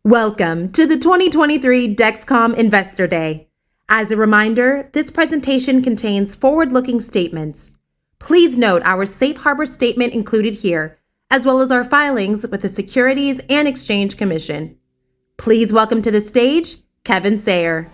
Welcome to the 2023 Dexcom Investor Day. As a reminder, this presentation contains forward-looking statements. Please note our safe harbor statement included here, as well as our filings with the Securities and Exchange Commission. Please welcome to the stage, Kevin Sayer.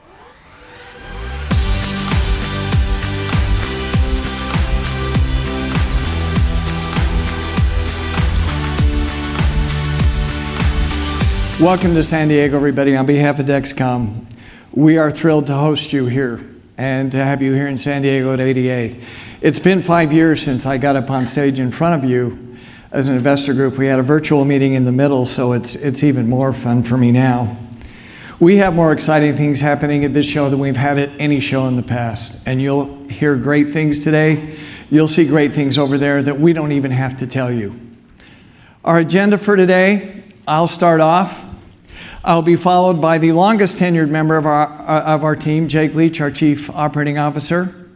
Welcome to San Diego, everybody. On behalf of Dexcom, we are thrilled to host you here and to have you here in San Diego at ADA. It's been 5 years since I got up on stage in front of you as an investor group. We had a virtual meeting in the middle, so it's even more fun for me now. We have more exciting things happening at this show than we've had at any show in the past, and you'll hear great things today. You'll see great things over there that we don't even have to tell you. Our agenda for today, I'll start off. I'll be followed by the longest tenured member of our team, Jake Leach, our Chief Operating Officer.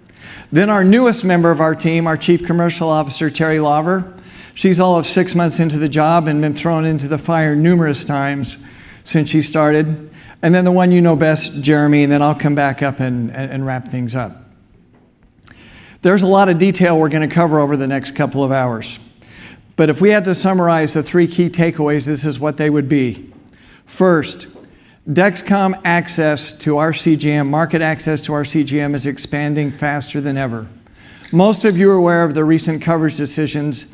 Then our newest member of our team, our Chief Commercial Officer, Terry Lawver. She's all of 6 months into the job and been thrown into the fire numerous times since she started. And then the one you know best, Jeremy, and then I'll come back up and wrap things up. There's a lot of detail we're going to cover over the next couple of hours. But if we had to summarize the three key takeaways, this is what they would be. First, Dexcom access to our CGM, market access to our CGM is expanding faster than ever. Most of you are aware of the recent coverage decisions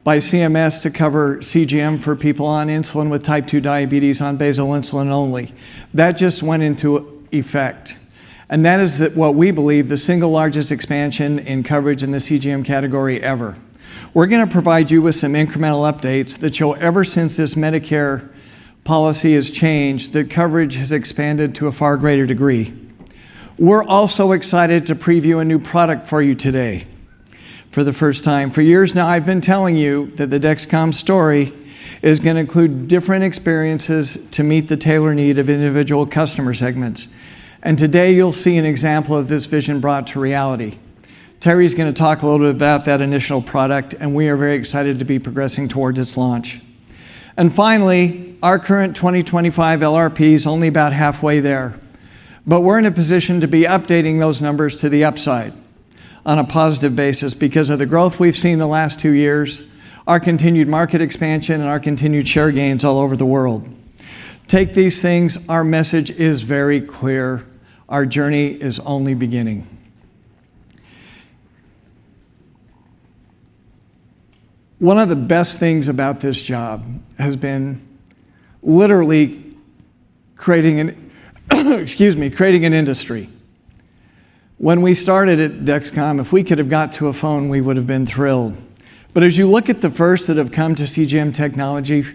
by CMS to cover CGM for people on insulin with type 2 diabetes on basal insulin only. That just went into effect. And that is what we believe the single largest expansion in coverage in the CGM category ever. We're going to provide you with some incremental updates that show ever since this Medicare policy has changed, that coverage has expanded to a far greater degree. We're also excited to preview a new product for you today for the first time. For years now, I've been telling you that the Dexcom story is going to include different experiences to meet the tailored need of individual customer segments. And today you'll see an example of this vision brought to reality. Terry's going to talk a little bit about that initial product, and we are very excited to be progressing towards its launch. And finally, our current 2025 LRP is only about halfway there, but we're in a position to be updating those numbers to the upside on a positive basis because of the growth we've seen the last 2 years, our continued market expansion, and our continued share gains all over the world. Take these things, our message is very clear. Our journey is only beginning. One of the best things about this job has been literally creating an industry. When we started at Dexcom, if we could have got to a phone, we would have been thrilled. But as you look at the first that have come to CGM technology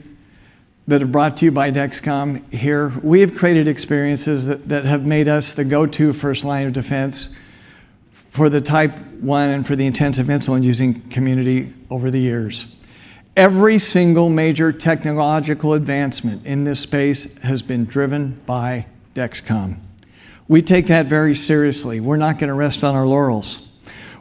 that have brought to you by Dexcom here, we have created experiences that have made us the go-to first line of defense for the type 1 and for the intensive insulin using community over the years. Every single major technological advancement in this space has been driven by Dexcom. We take that very seriously. We're not going to rest on our laurels.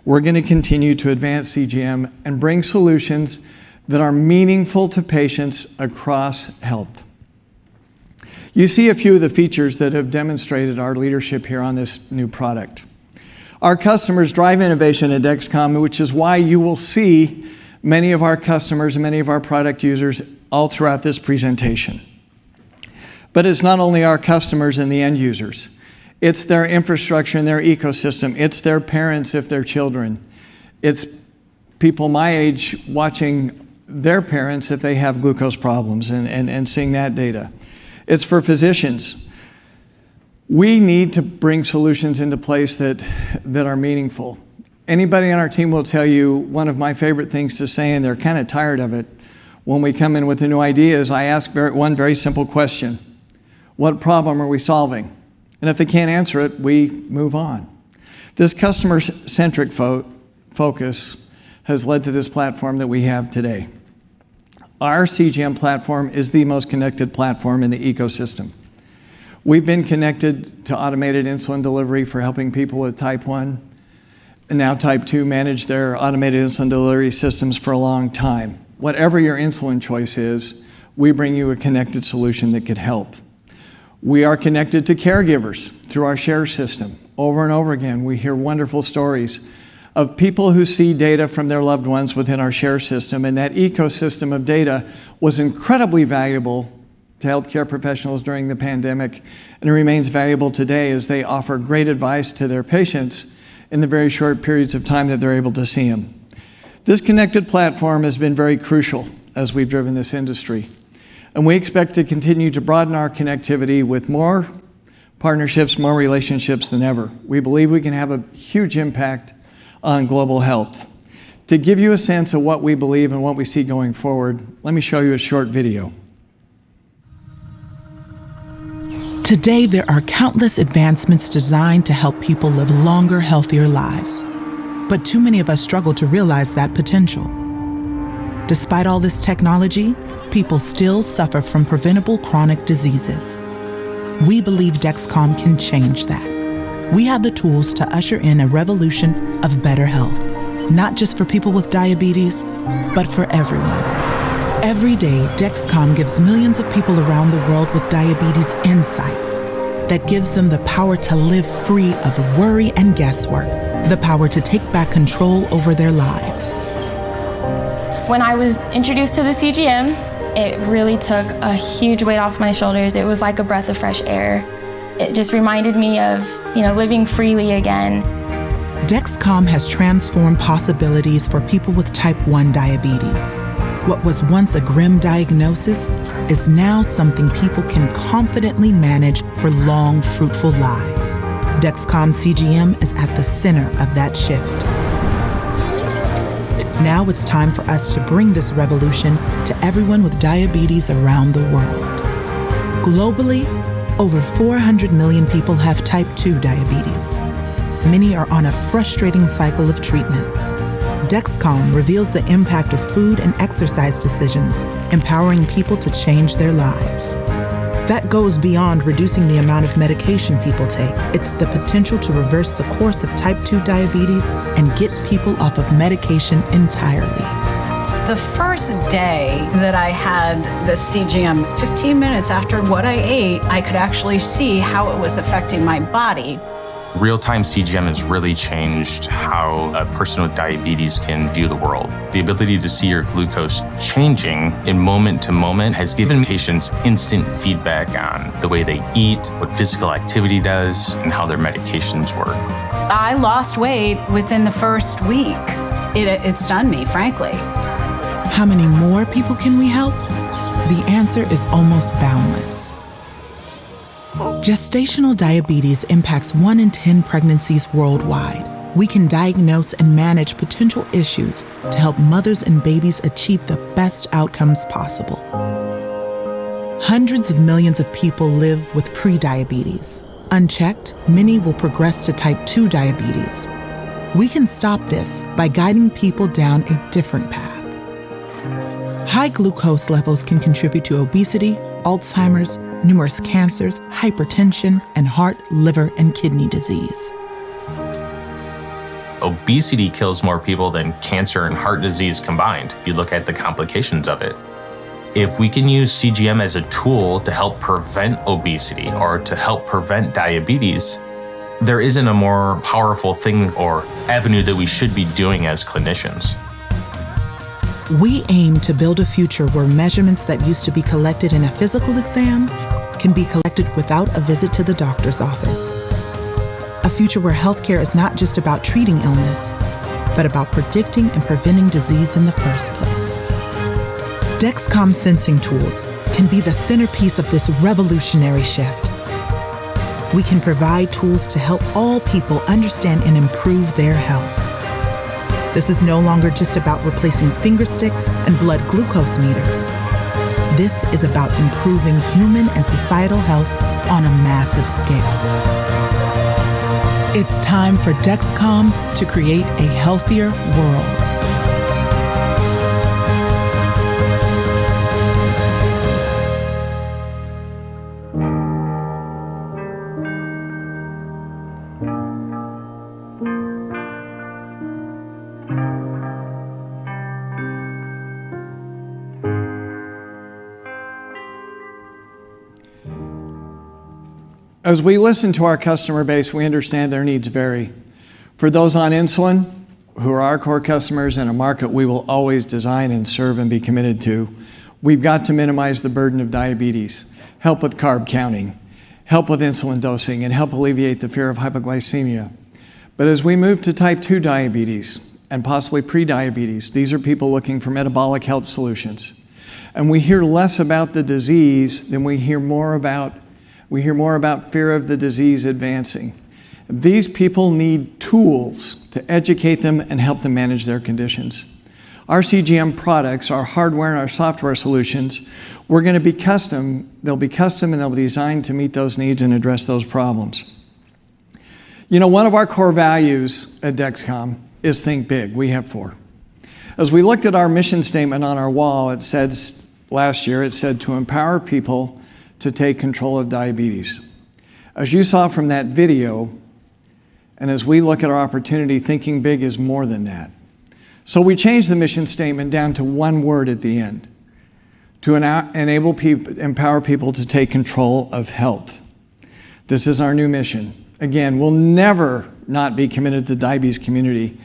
We're going to continue to advance CGM and bring solutions that are meaningful to patients across health. You see a few of the features that have demonstrated our leadership here on this new product. Our customers drive innovation at Dexcom, which is why you will see many of our customers and many of our product users all throughout this presentation. But it's not only our customers and the end users. It's their infrastructure and their ecosystem. It's their parents if they're children. It's people my age watching their parents if they have glucose problems and seeing that data. It's for physicians. We need to bring solutions into place that are meaningful. Anybody on our team will tell you one of my favorite things to say, and they're kind of tired of it, when we come in with a new idea is I ask one very simple question. What problem are we solving? And if they can't answer it, we move on. This customer-centric focus has led to this platform that we have today. Our CGM platform is the most connected platform in the ecosystem. We've been connected to automated insulin delivery for helping people with type 1 and now type 2 manage their automated insulin delivery systems for a long time. Whatever your insulin choice is, we bring you a connected solution that could help. We are connected to caregivers through our share system. Over and over again, we hear wonderful stories of people who see data from their loved ones within our share system, and that ecosystem of data was incredibly valuable to healthcare professionals during the pandemic, and it remains valuable today as they offer great advice to their patients in the very short periods of time that they're able to see them. This connected platform has been very crucial as we've driven this industry, and we expect to continue to broaden our connectivity with more partnerships, more relationships than ever. We believe we can have a huge impact on global health. To give you a sense of what we believe and what we see going forward, let me show you a short video. Today, there are countless advancements designed to help people live longer, healthier lives. But too many of us struggle to realize that potential. Despite all this technology, people still suffer from preventable chronic diseases. We believe Dexcom can change that. We have the tools to usher in a revolution of better health, not just for people with diabetes, but for everyone. Every day, Dexcom gives millions of people around the world with diabetes insight that gives them the power to live free of worry and guesswork, the power to take back control over their lives. When I was introduced to the CGM, it really took a huge weight off my shoulders. It was like a breath of fresh air. It just reminded me of, living freely again. Dexcom has transformed possibilities for people with type 1 diabetes. What was once a grim diagnosis is now something people can confidently manage for long, fruitful lives. Dexcom CGM is at the center of that shift. Now it's time for us to bring this revolution to everyone with diabetes around the world. Globally, over 400 million people have type 2 diabetes. Many are on a frustrating cycle of treatments. Dexcom reveals the impact of food and exercise decisions, empowering people to change their lives. That goes beyond reducing the amount of medication people take. It's the potential to reverse the course of type 2 diabetes and get people off of medication entirely. The first day that I had the CGM, 15 minutes after what I ate, I could actually see how it was affecting my body. Real-time CGM has really changed how a person with diabetes can view the world. The ability to see your glucose changing in moment to moment has given patients instant feedback on the way they eat, what physical activity does, and how their medications work. I lost weight within the first week. It stunned me, frankly. How many more people can we help? The answer is almost boundless. Gestational diabetes impacts 1 in 10 pregnancies worldwide. We can diagnose and manage potential issues to help mothers and babies achieve the best outcomes possible. Hundreds of millions of people live with prediabetes. Unchecked, many will progress to type 2 diabetes. We can stop this by guiding people down a different path. High glucose levels can contribute to obesity, Alzheimer's, numerous cancers, hypertension, and heart, liver, and kidney disease. Obesity kills more people than cancer and heart disease combined, if you look at the complications of it. If we can use CGM as a tool to help prevent obesity or to help prevent diabetes, there isn't a more powerful thing or avenue that we should be doing as clinicians. We aim to build a future where measurements that used to be collected in a physical exam can be collected without a visit to the doctor's office. A future where healthcare is not just about treating illness, but about predicting and preventing disease in the first place. Dexcom sensing tools can be the centerpiece of this revolutionary shift. We can provide tools to help all people understand and improve their health. This is no longer just about replacing finger sticks and blood glucose meters. This is about improving human and societal health on a massive scale. It's time for Dexcom to create a healthier world. As we listen to our customer base, we understand their needs vary. For those on insulin, who are our core customers in a market we will always design and serve and be committed to, we've got to minimize the burden of diabetes, help with carb counting, help with insulin dosing, and help alleviate the fear of hypoglycemia. But as we move to type 2 diabetes and possibly pre-diabetes, these are people looking for metabolic health solutions. And we hear less about the disease than we hear more about fear of the disease advancing. These people need tools to educate them and help them manage their conditions. Our CGM products, our hardware and our software solutions, we're going to be custom. They'll be custom and they'll be designed to meet those needs and address those problems. You know, one of our core values at Dexcom is think big. We have 4. As we looked at our mission statement on our wall, it said last year, it said to empower people to take control of diabetes. As you saw from that video, and as we look at our opportunity, thinking big is more than that. So we changed the mission statement down to one word at the end, to empower people to take control of health. This is our new mission. Again, we'll never not be committed to the diabetes community,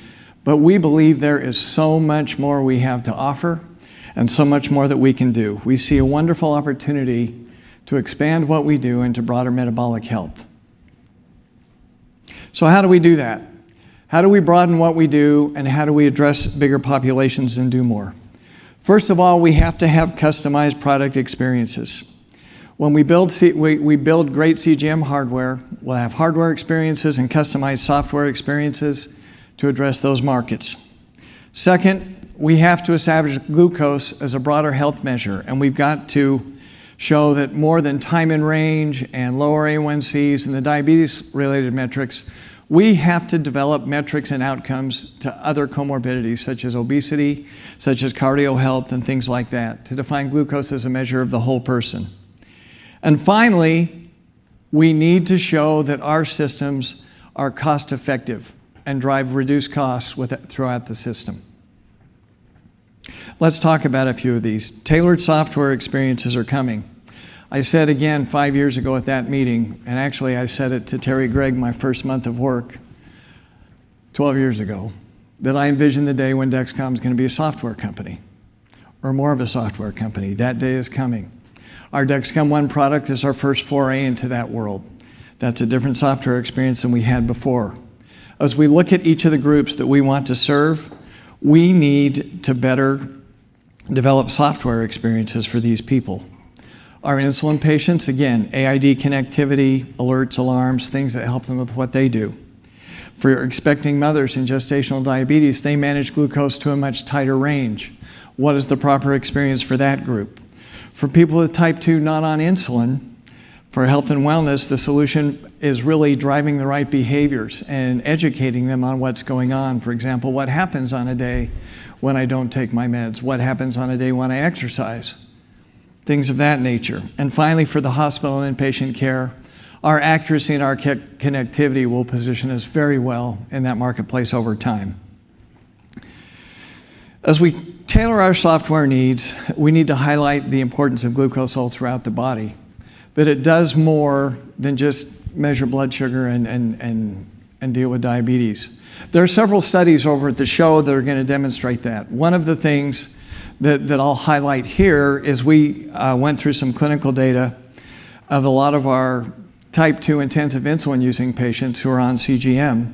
but we believe there is so much more we have to offer and so much more that we can do. We see a wonderful opportunity to expand what we do into broader metabolic health. So how do we do that? How do we broaden what we do, and how do we address bigger populations and do more? First of all, we have to have customized product experiences. When we build great CGM hardware, we'll have hardware experiences and customized software experiences to address those markets. Second, we have to establish glucose as a broader health measure, and we've got to show that more than time in range and lower A1Cs and the diabetes-related metrics, we have to develop metrics and outcomes to other comorbidities such as obesity, such as cardio health, and things like that, to define glucose as a measure of the whole person. And finally, we need to show that our systems are cost-effective and drive reduced costs throughout the system. Let's talk about a few of these. Tailored software experiences are coming. I said again 5 years ago at that meeting, and actually I said it to Terry Gregg my first month of work 12 years ago, that I envision the day when Dexcom is going to be a software company, or more of a software company. That day is coming. Our Dexcom One product is our first foray into that world. That's a different software experience than we had before. As we look at each of the groups that we want to serve, we need to better develop software experiences for these people. Our insulin patients, again, AID connectivity, alerts, alarms, things that help them with what they do. For expecting mothers in gestational diabetes, they manage glucose to a much tighter range. What is the proper experience for that group? For people with type 2 not on insulin, for health and wellness, the solution is really driving the right behaviors and educating them on what's going on. For example, what happens on a day when I don't take my meds? What happens on a day when I exercise? Things of that nature. And finally, for the hospital and inpatient care, our accuracy and our connectivity will position us very well in that marketplace over time. As we tailor our software needs, we need to highlight the importance of glucose all throughout the body, that it does more than just measure blood sugar and deal with diabetes. There are several studies over at the show that are going to demonstrate that. One of the things that I'll highlight here is we went through some clinical data of a lot of our type 2 intensive insulin using patients who are on CGM,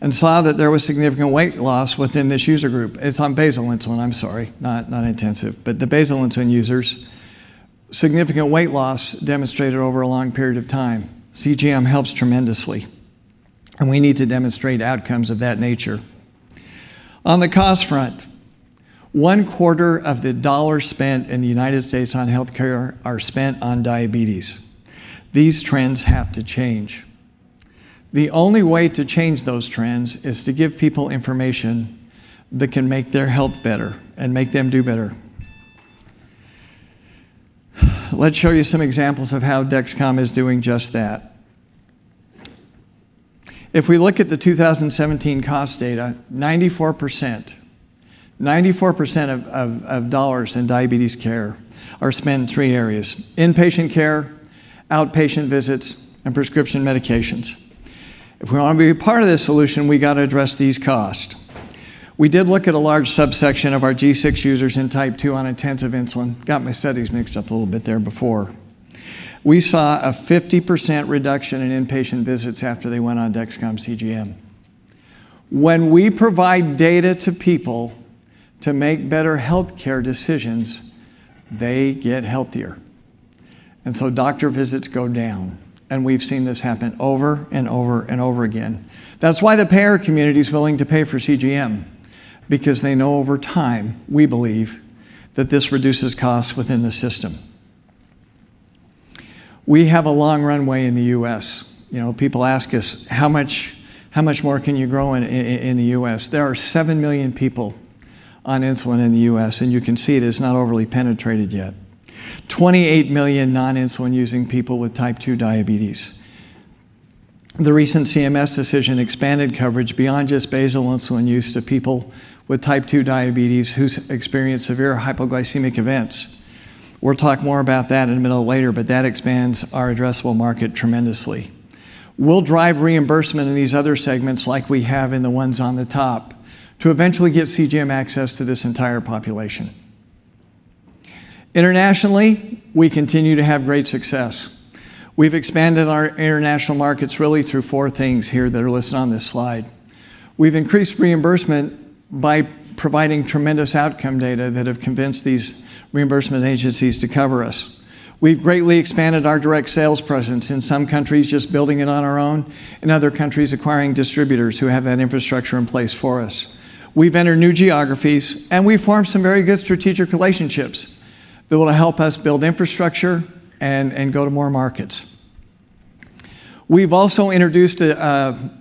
and saw that there was significant weight loss within this user group. It's on basal insulin, I'm sorry, not intensive, but the basal insulin users, significant weight loss demonstrated over a long period of time. CGM helps tremendously, and we need to demonstrate outcomes of that nature. On the cost front, 1/4 of the dollars spent in the United States on healthcare are spent on diabetes. These trends have to change. The only way to change those trends is to give people information that can make their health better and make them do better. Let's show you some examples of how Dexcom is doing just that. If we look at the 2017 cost data, 94% of dollars in diabetes care are spent in 3 areas: inpatient care, outpatient visits, and prescription medications. If we want to be a part of this solution, we got to address these costs. We did look at a large subsection of our G6 users in type 2 on intensive insulin. Got my studies mixed up a little bit there before. We saw a 50% reduction in inpatient visits after they went on Dexcom CGM. When we provide data to people to make better healthcare decisions, they get healthier. And so doctor visits go down. And we've seen this happen over and over and over again. That's why the payer community is willing to pay for CGM, because they know over time, we believe, that this reduces costs within the system. We have a long runway in the US. People ask us, how much more can you grow in the US? There are 7 million people on insulin in the US, and you can see it is not overly penetrated yet. 28 million non-insulin using people with type 2 diabetes. The recent CMS decision expanded coverage beyond just basal insulin use to people with type 2 diabetes who experience severe hypoglycemic events. We'll talk more about that in a minute later, but that expands our addressable market tremendously. We'll drive reimbursement in these other segments like we have in the ones on the top to eventually get CGM access to this entire population. Internationally, we continue to have great success. We've expanded our international markets really through 4 things here that are listed on this slide. We've increased reimbursement by providing tremendous outcome data that have convinced these reimbursement agencies to cover us. We've greatly expanded our direct sales presence, in some countries just building it on our own, in other countries acquiring distributors who have that infrastructure in place for us. We've entered new geographies, and we've formed some very good strategic relationships that will help us build infrastructure and go to more markets. We've also introduced a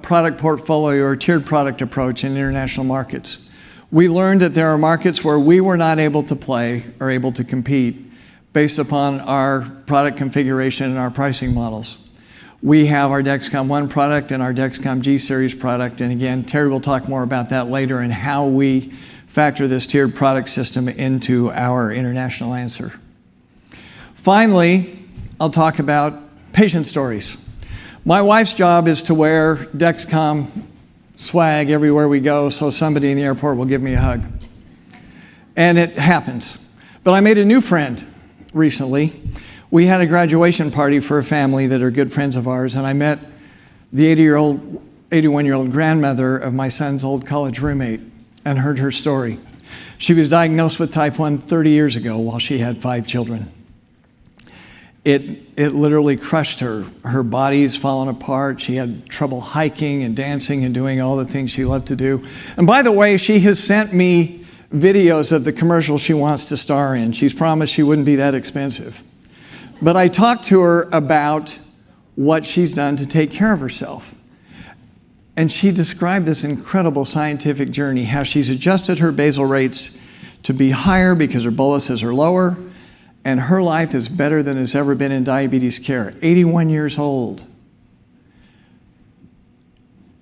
product portfolio or tiered product approach in international markets. We learned that there are markets where we were not able to play or able to compete based upon our product configuration and our pricing models. We have our Dexcom ONE product and our Dexcom G Series product, and again, Terry will talk more about that later and how we factor this tiered product system into our international answer. Finally, I'll talk about patient stories. My wife's job is to wear Dexcom swag everywhere we go so somebody in the airport will give me a hug. And it happens. But I made a new friend recently. We had a graduation party for a family that are good friends of ours, and I met the 81-year-old grandmother of my son's old college roommate and heard her story. She was diagnosed with type 1 30 years ago while she had 5 children. It literally crushed her. Her body's fallen apart. She had trouble hiking and dancing and doing all the things she loved to do. And by the way, she has sent me videos of the commercial she wants to star in. She's promised she wouldn't be that expensive. But I talked to her about what she's done to take care of herself. And she described this incredible scientific journey, how she's adjusted her basal rates to be higher because her boluses are lower, and her life is better than it's ever been in diabetes care. 81 years old.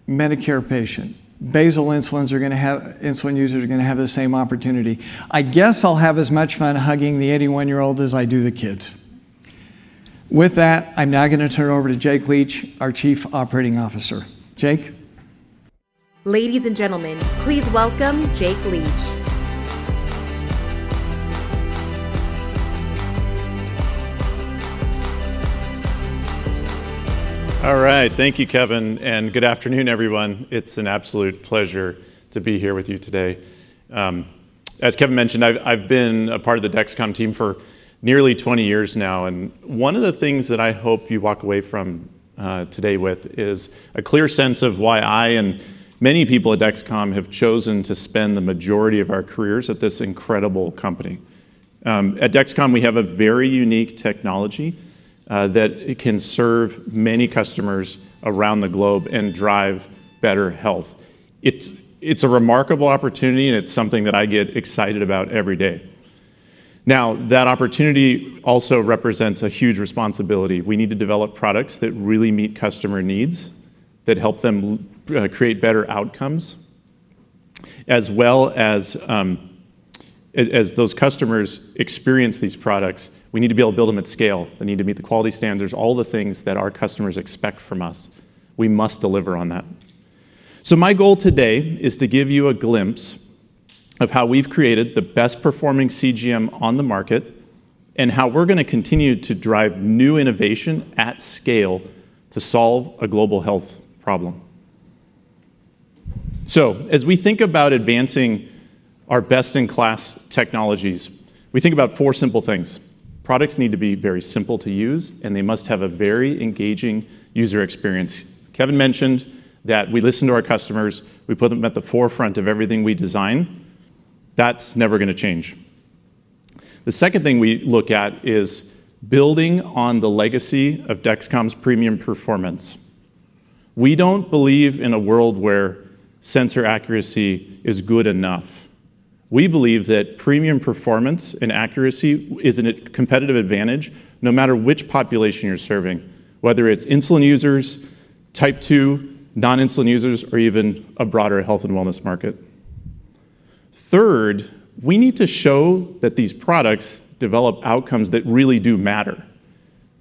Medicare patient. Basal insulin users are going to have the same opportunity. I guess I'll have as much fun hugging the 81-year-old as I do the kids. With that, I'm now going to turn it over to Jake Leach, our Chief Operating Officer. Jake? Ladies and gentlemen, please welcome Jake Leach. All right, thank you, Kevin, and good afternoon, everyone. It's an absolute pleasure to be here with you today. As Kevin mentioned, I've been a part of the Dexcom team for nearly 20 years now, and one of the things that I hope you walk away from today with is a clear sense of why I and many people at Dexcom have chosen to spend the majority of our careers at this incredible company. At Dexcom, we have a very unique technology that can serve many customers around the globe and drive better health. It's a remarkable opportunity, and it's something that I get excited about every day. Now, that opportunity also represents a huge responsibility. We need to develop products that really meet customer needs, that help them create better outcomes, as well as as those customers experience these products, we need to be able to build them at scale. They need to meet the quality standards, all the things that our customers expect from us. We must deliver on that. So my goal today is to give you a glimpse of how we've created the best performing CGM on the market and how we're going to continue to drive new innovation at scale to solve a global health problem. So as we think about advancing our best-in-class technologies, we think about 4 simple things. Products need to be very simple to use, and they must have a very engaging user experience. Kevin mentioned that we listen to our customers, we put them at the forefront of everything we design. That's never going to change. The second thing we look at is building on the legacy of Dexcom's premium performance. We don't believe in a world where sensor accuracy is good enough. We believe that premium performance and accuracy is a competitive advantage no matter which population you're serving, whether it's insulin users, type 2, non-insulin users, or even a broader health and wellness market. Third, we need to show that these products develop outcomes that really do matter,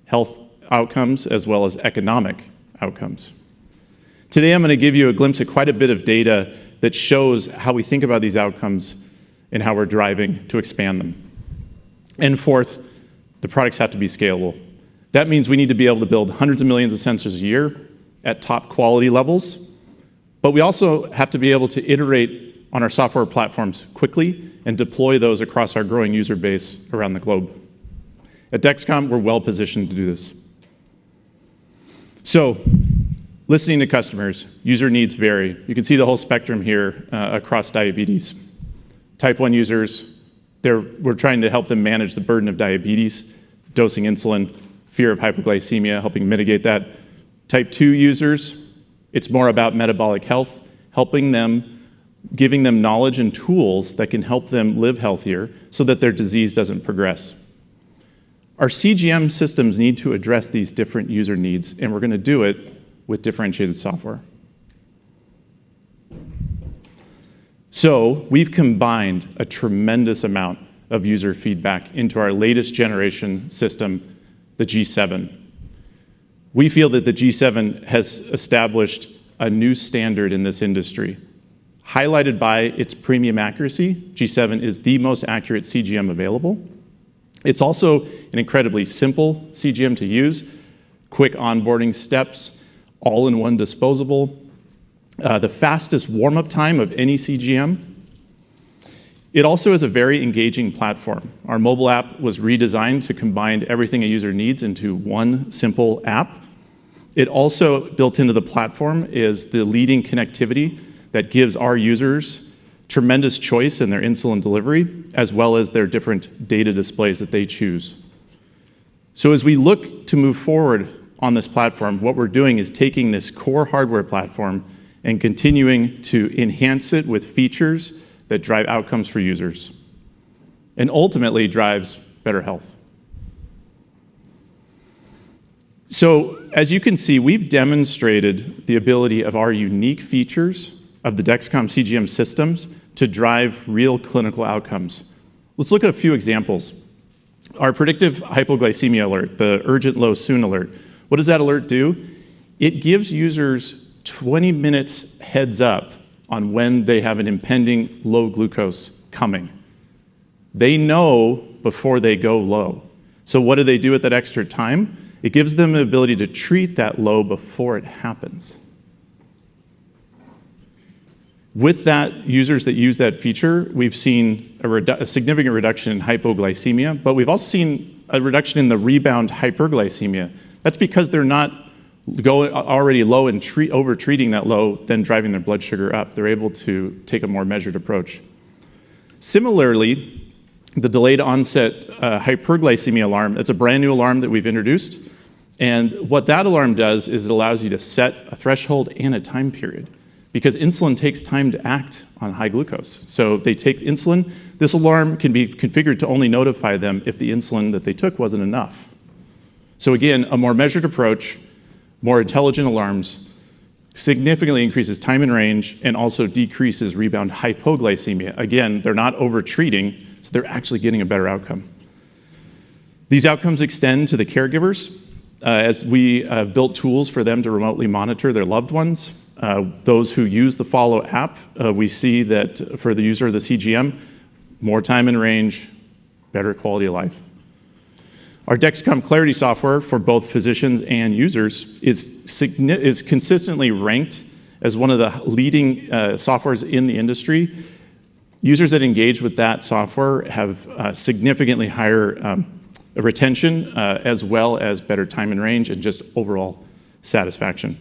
health outcomes as well as economic outcomes. Today, I'm going to give you a glimpse of quite a bit of data that shows how we think about these outcomes and how we're driving to expand them. And fourth, the products have to be scalable. That means we need to be able to build hundreds of millions of sensors a year at top quality levels, but we also have to be able to iterate on our software platforms quickly and deploy those across our growing user base around the globe. At Dexcom, we're well positioned to do this. So, listening to customers, user needs vary. You can see the whole spectrum here across diabetes. Type 1 users, we're trying to help them manage the burden of diabetes, dosing insulin, fear of hypoglycemia, helping mitigate that. Type 2 users, it's more about metabolic health, helping them, giving them knowledge and tools that can help them live healthier so that their disease doesn't progress. Our CGM systems need to address these different user needs, and we're going to do it with differentiated software. So we've combined a tremendous amount of user feedback into our latest generation system, the G7. We feel that the G7 has established a new standard in this industry. Highlighted by its premium accuracy, G7 is the most accurate CGM available. It's also an incredibly simple CGM to use, quick onboarding steps, all-in-one disposable, the fastest warm-up time of any CGM. It also is a very engaging platform. Our mobile app was redesigned to combine everything a user needs into one simple app. It also, built into the platform, is the leading connectivity that gives our users tremendous choice in their insulin delivery, as well as their different data displays that they choose. So as we look to move forward on this platform, what we're doing is taking this core hardware platform and continuing to enhance it with features that drive outcomes for users and ultimately drives better health. So as you can see, we've demonstrated the ability of our unique features of the Dexcom CGM systems to drive real clinical outcomes. Let's look at a few examples. Our predictive hypoglycemia alert, the urgent low soon alert. What does that alert do? It gives users 20 minutes heads up on when they have an impending low glucose coming. They know before they go low. So what do they do with that extra time? It gives them the ability to treat that low before it happens. With that, users that use that feature, we've seen a significant reduction in hypoglycemia, but we've also seen a reduction in the rebound hyperglycemia. That's because they're not going already low and over-treating that low, then driving their blood sugar up. They're able to take a more measured approach. Similarly, the delayed onset hyperglycemia alarm, that's a brand new alarm that we've introduced. And what that alarm does is it allows you to set a threshold and a time period, because insulin takes time to act on high glucose. So they take insulin. This alarm can be configured to only notify them if the insulin that they took wasn't enough. So again, a more measured approach, more intelligent alarms, significantly increases time in range and also decreases rebound hypoglycemia. Again, they're not over-treating, so they're actually getting a better outcome. These outcomes extend to the caregivers as we built tools for them to remotely monitor their loved ones. Those who use the Follow app, we see that for the user of the CGM, more time in range, better quality of life. Our Dexcom Clarity software for both physicians and users is consistently ranked as one of the leading softwares in the industry. Users that engage with that software have significantly higher retention as well as better time in range and just overall satisfaction.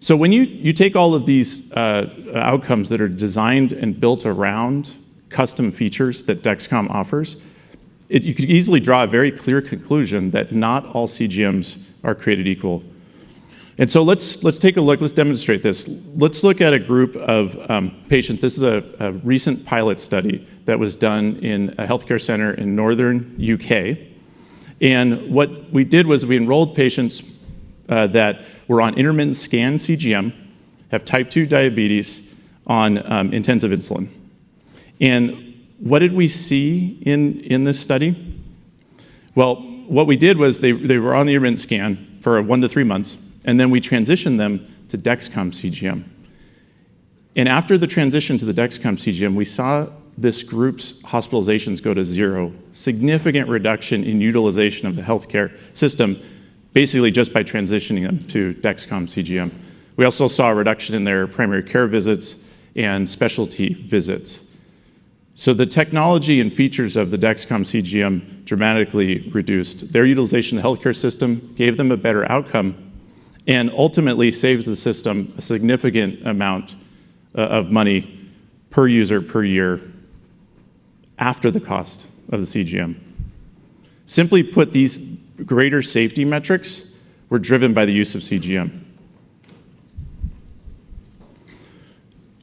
So when you take all of these outcomes that are designed and built around custom features that Dexcom offers, you could easily draw a very clear conclusion that not all CGMs are created equal. And so let's take a look, let's demonstrate this. Let's look at a group of patients. This is a recent pilot study that was done in a healthcare center in northern UK. And what we did was we enrolled patients that were on intermittent scan CGM, have type 2 diabetes, on intensive insulin. And what did we see in this study? Well, what we did was they were on the intermittent scan for 1 to 3 months, and then we transitioned them to Dexcom CGM. And after the transition to the Dexcom CGM, we saw this group's hospitalizations go to 0, significant reduction in utilization of the healthcare system, basically just by transitioning them to Dexcom CGM. We also saw a reduction in their primary care visits and specialty visits. So the technology and features of the Dexcom CGM dramatically reduced their utilization of the healthcare system, gave them a better outcome, and ultimately saves the system a significant amount of money per user per year after the cost of the CGM. Simply put, these greater safety metrics were driven by the use of CGM.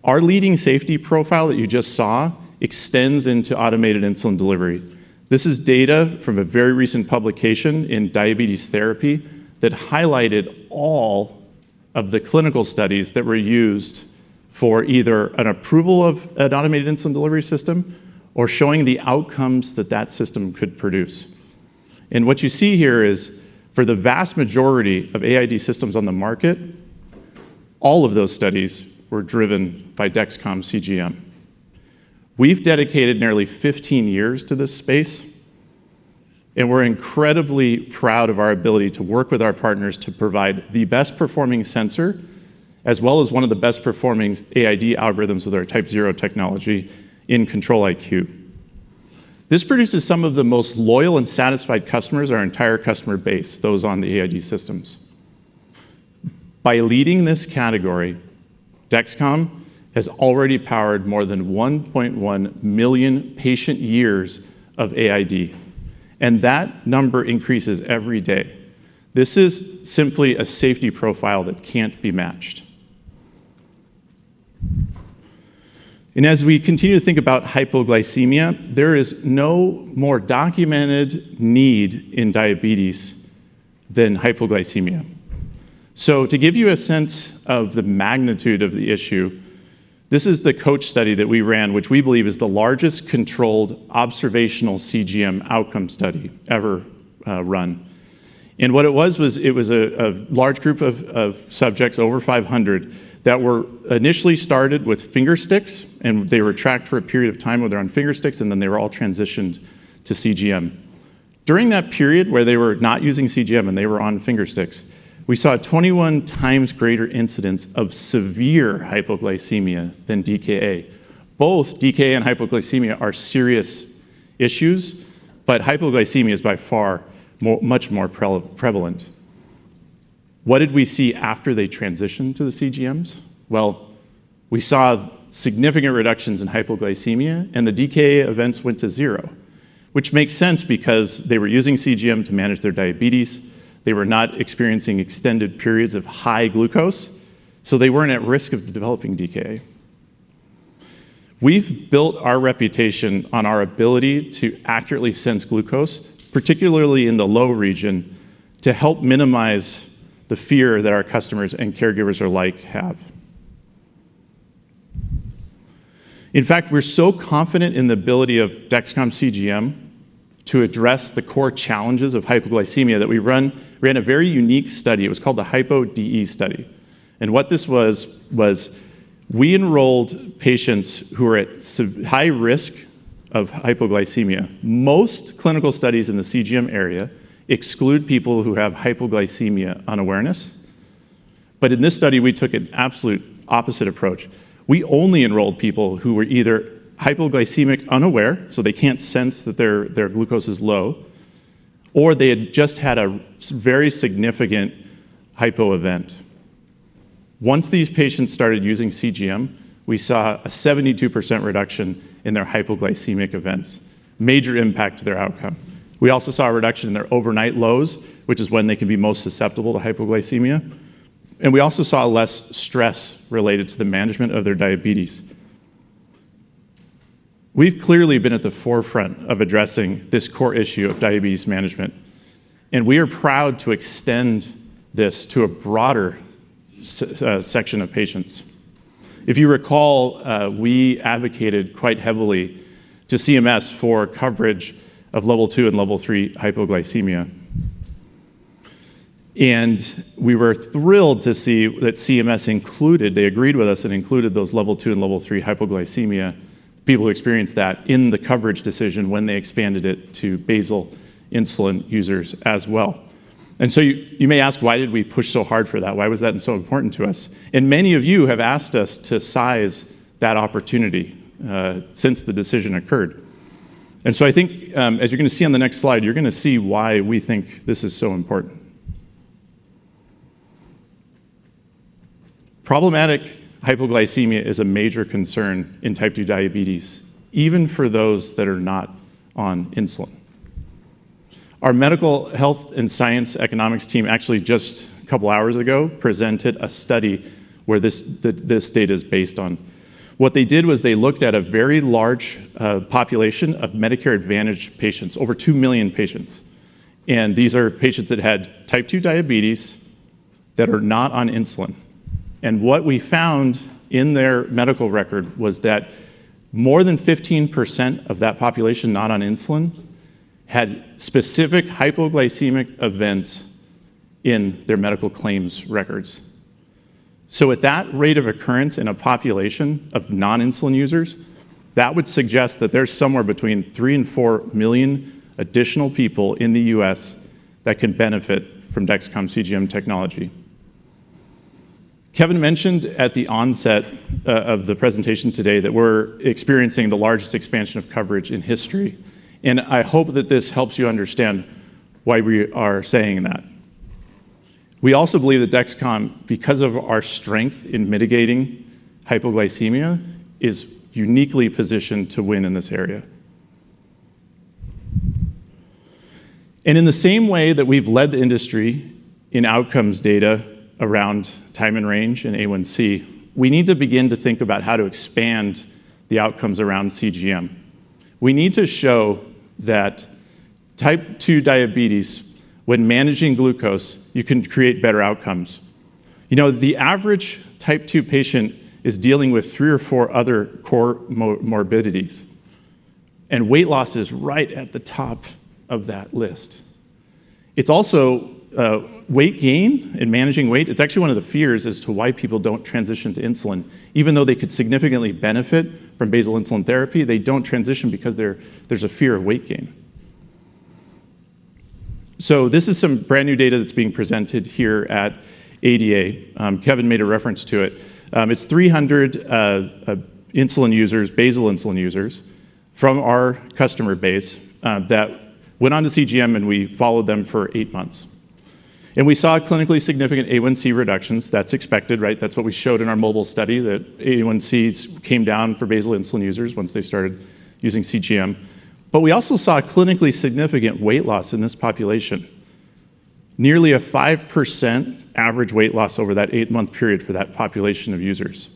Our leading safety profile that you just saw extends into automated insulin delivery. This is data from a very recent publication in Diabetes Therapy that highlighted all of the clinical studies that were used for either an approval of an automated insulin delivery system or showing the outcomes that that system could produce. And what you see here is for the vast majority of AID systems on the market, all of those studies were driven by Dexcom CGM. We've dedicated nearly 15 years to this space, and we're incredibly proud of our ability to work with our partners to provide the best performing sensor, as well as one of the best performing AID algorithms with our Type 0 technology in Control-IQ. This produces some of the most loyal and satisfied customers, our entire customer base, those on the AID systems. By leading this category, Dexcom has already powered more than 1.1 million patient years of AID, and that number increases every day. This is simply a safety profile that can't be matched. And as we continue to think about hypoglycemia, there is no more documented need in diabetes than hypoglycemia. So to give you a sense of the magnitude of the issue, this is the COACH study that we ran, which we believe is the largest controlled observational CGM outcome study ever run. And what it was a large group of subjects, over 500, that were initially started with finger sticks, and they were tracked for a period of time where they're on finger sticks, and then they were all transitioned to CGM. During that period where they were not using CGM and they were on finger sticks, we saw a 21 times greater incidence of severe hypoglycemia than DKA. Both DKA and hypoglycemia are serious issues, but hypoglycemia is by far much more prevalent. What did we see after they transitioned to the CGMs? Well, we saw significant reductions in hypoglycemia, and the DKA events went to 0, which makes sense because they were using CGM to manage their diabetes. They were not experiencing extended periods of high glucose, so they weren't at risk of developing DKA. We've built our reputation on our ability to accurately sense glucose, particularly in the low region, to help minimize the fear that our customers and caregivers alike have. In fact, we're so confident in the ability of Dexcom CGM to address the core challenges of hypoglycemia that we ran a very unique study. It was called the HypoDE study. And what this was we enrolled patients who are at high risk of hypoglycemia. Most clinical studies in the CGM area exclude people who have hypoglycemia unawareness. But in this study, we took an absolute opposite approach. We only enrolled people who were either hypoglycemic unaware, so they can't sense that their glucose is low, or they had just had a very significant hypo event. Once these patients started using CGM, we saw a 72% reduction in their hypoglycemic events, major impact to their outcome. We also saw a reduction in their overnight lows, which is when they can be most susceptible to hypoglycemia. And we also saw less stress related to the management of their diabetes. We've clearly been at the forefront of addressing this core issue of diabetes management, and we are proud to extend this to a broader section of patients. If you recall, we advocated quite heavily to CMS for coverage of level 2 and level 3 hypoglycemia. And we were thrilled to see that CMS they agreed with us and included those level 2 and level 3 hypoglycemia, people who experienced that, in the coverage decision when they expanded it to basal insulin users as well. And so you may ask, why did we push so hard for that? Why was that so important to us? And many of you have asked us to size that opportunity since the decision occurred. And so I think, as you're going to see on the next slide, you're going to see why we think this is so important. Problematic hypoglycemia is a major concern in type 2 diabetes, even for those that are not on insulin. Our medical health and science economics team actually just a couple hours ago presented a study where this data is based on. What they did was they looked at a very large population of Medicare Advantage patients, over 2 million patients. And these are patients that had type 2 diabetes that are not on insulin. And what we found in their medical record was that more than 15% of that population not on insulin had specific hypoglycemic events in their medical claims records. So at that rate of occurrence in a population of non-insulin users, that would suggest that there's somewhere between 3 and 4 million additional people in the US that can benefit from Dexcom CGM technology. Kevin mentioned at the onset of the presentation today that we're experiencing the largest expansion of coverage in history. And I hope that this helps you understand why we are saying that. We also believe that Dexcom, because of our strength in mitigating hypoglycemia, is uniquely positioned to win in this area. And in the same way that we've led the industry in outcomes data around time and range and A1C, we need to begin to think about how to expand the outcomes around CGM. We need to show that type 2 diabetes, when managing glucose, you can create better outcomes. You know, the average type 2 patient is dealing with 3 or 4 other core morbidities, and weight loss is right at the top of that list. It's also weight gain and managing weight. It's actually one of the fears as to why people don't transition to insulin. Even though they could significantly benefit from basal insulin therapy, they don't transition because there's a fear of weight gain. So this is some brand new data that's being presented here at ADA. Kevin made a reference to it. It's 300 insulin users, basal insulin users, from our customer base that went on to CGM, and we followed them for 8 months. And we saw clinically significant A1C reductions. That's expected, right? That's what we showed in our mobile study, that A1Cs came down for basal insulin users once they started using CGM. But we also saw clinically significant weight loss in this population. Nearly a 5% average weight loss over that 8-month period for that population of users.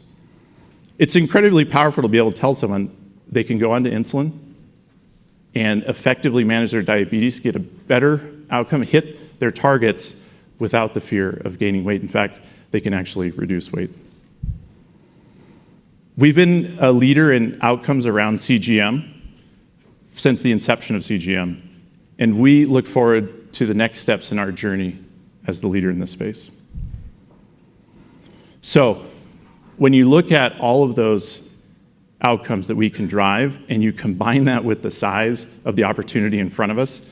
It's incredibly powerful to be able to tell someone they can go onto insulin and effectively manage their diabetes, get a better outcome, hit their targets without the fear of gaining weight. In fact, they can actually reduce weight. We've been a leader in outcomes around CGM since the inception of CGM, and we look forward to the next steps in our journey as the leader in this space. So, when you look at all of those outcomes that we can drive and you combine that with the size of the opportunity in front of us,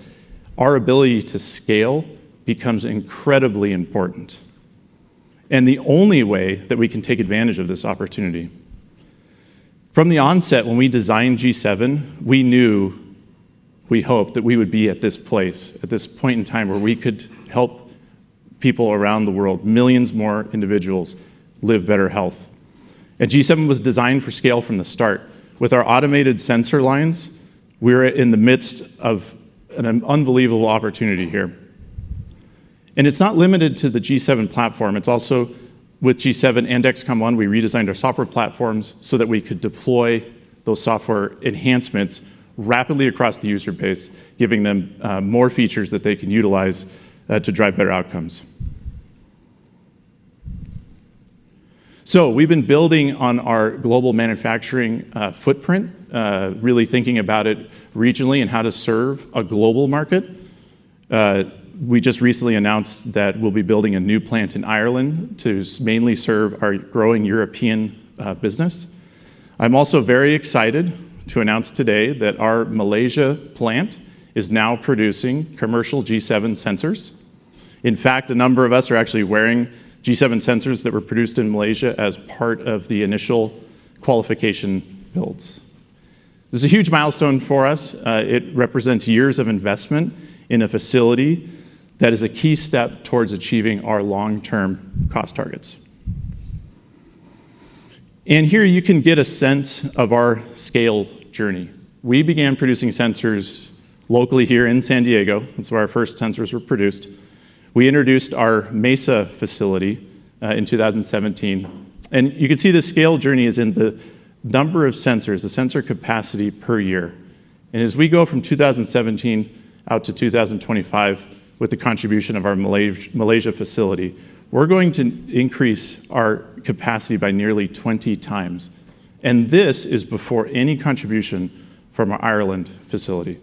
our ability to scale becomes incredibly important. And the only way that we can take advantage of this opportunity. From the onset, when we designed G7, we hoped that we would be at this place, at this point in time where we could help people around the world, millions more individuals, live better health. And G7 was designed for scale from the start. With our automated sensor lines, we're in the midst of an unbelievable opportunity here. And it's not limited to the G7 platform. It's also with G7 and Dexcom ONE, we redesigned our software platforms so that we could deploy those software enhancements rapidly across the user base, giving them more features that they can utilize to drive better outcomes. So we've been building on our global manufacturing footprint, really thinking about it regionally and how to serve a global market. We just recently announced that we'll be building a new plant in Ireland to mainly serve our growing European business. I'm also very excited to announce today that our Malaysia plant is now producing commercial G7 sensors. In fact, a number of us are actually wearing G7 sensors that were produced in Malaysia as part of the initial qualification builds. This is a huge milestone for us. It represents years of investment in a facility that is a key step towards achieving our long-term cost targets. And here you can get a sense of our scale journey. We began producing sensors locally here in San Diego. That's where our first sensors were produced. We introduced our Mesa facility in 2017. And you can see the scale journey is in the number of sensors, the sensor capacity per year. And as we go from 2017 out to 2025 with the contribution of our Malaysia facility, we're going to increase our capacity by nearly 20 times. And this is before any contribution from our Ireland facility.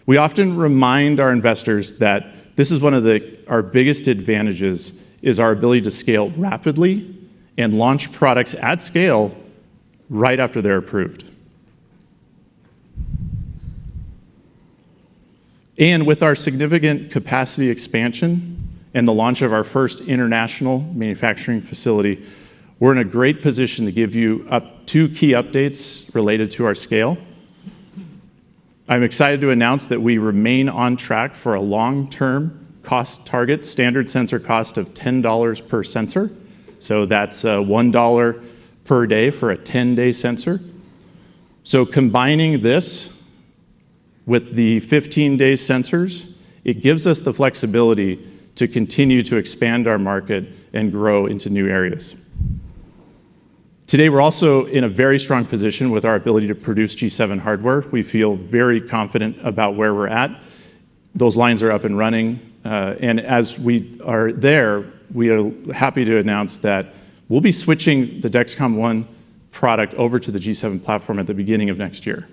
We often remind our investors that this is one of our biggest advantages is our ability to scale rapidly and launch products at scale right after they're approved. And with our significant capacity expansion and the launch of our first international manufacturing facility, we're in a great position to give you two key updates related to our scale. I'm excited to announce that we remain on track for a long-term cost target, standard sensor cost of $10 per sensor. So that's $1 per day for a 10-day sensor. So combining this with the 15-day sensors, it gives us the flexibility to continue to expand our market and grow into new areas. Today, we're also in a very strong position with our ability to produce G7 hardware. We feel very confident about where we're at. Those lines are up and running. And as we are there, we are happy to announce that we'll be switching the Dexcom ONE product over to the G7 platform at the beginning of next year.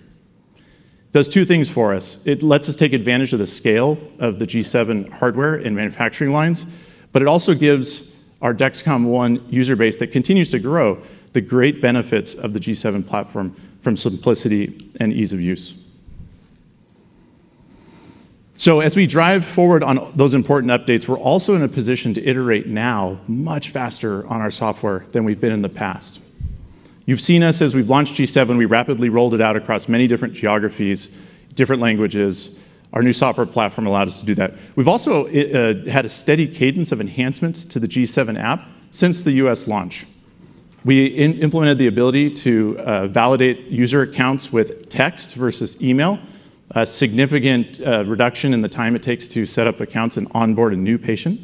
It does two things for us. It lets us take advantage of the scale of the G7 hardware and manufacturing lines, but it also gives our Dexcom ONE user base that continues to grow the great benefits of the G7 platform from simplicity and ease of use. So as we drive forward on those important updates, we're also in a position to iterate now much faster on our software than we've been in the past. You've seen us as we've launched G7, we rapidly rolled it out across many different geographies, different languages. Our new software platform allowed us to do that. We've also had a steady cadence of enhancements to the G7 app since the US launch. We implemented the ability to validate user accounts with text versus email, a significant reduction in the time it takes to set up accounts and onboard a new patient.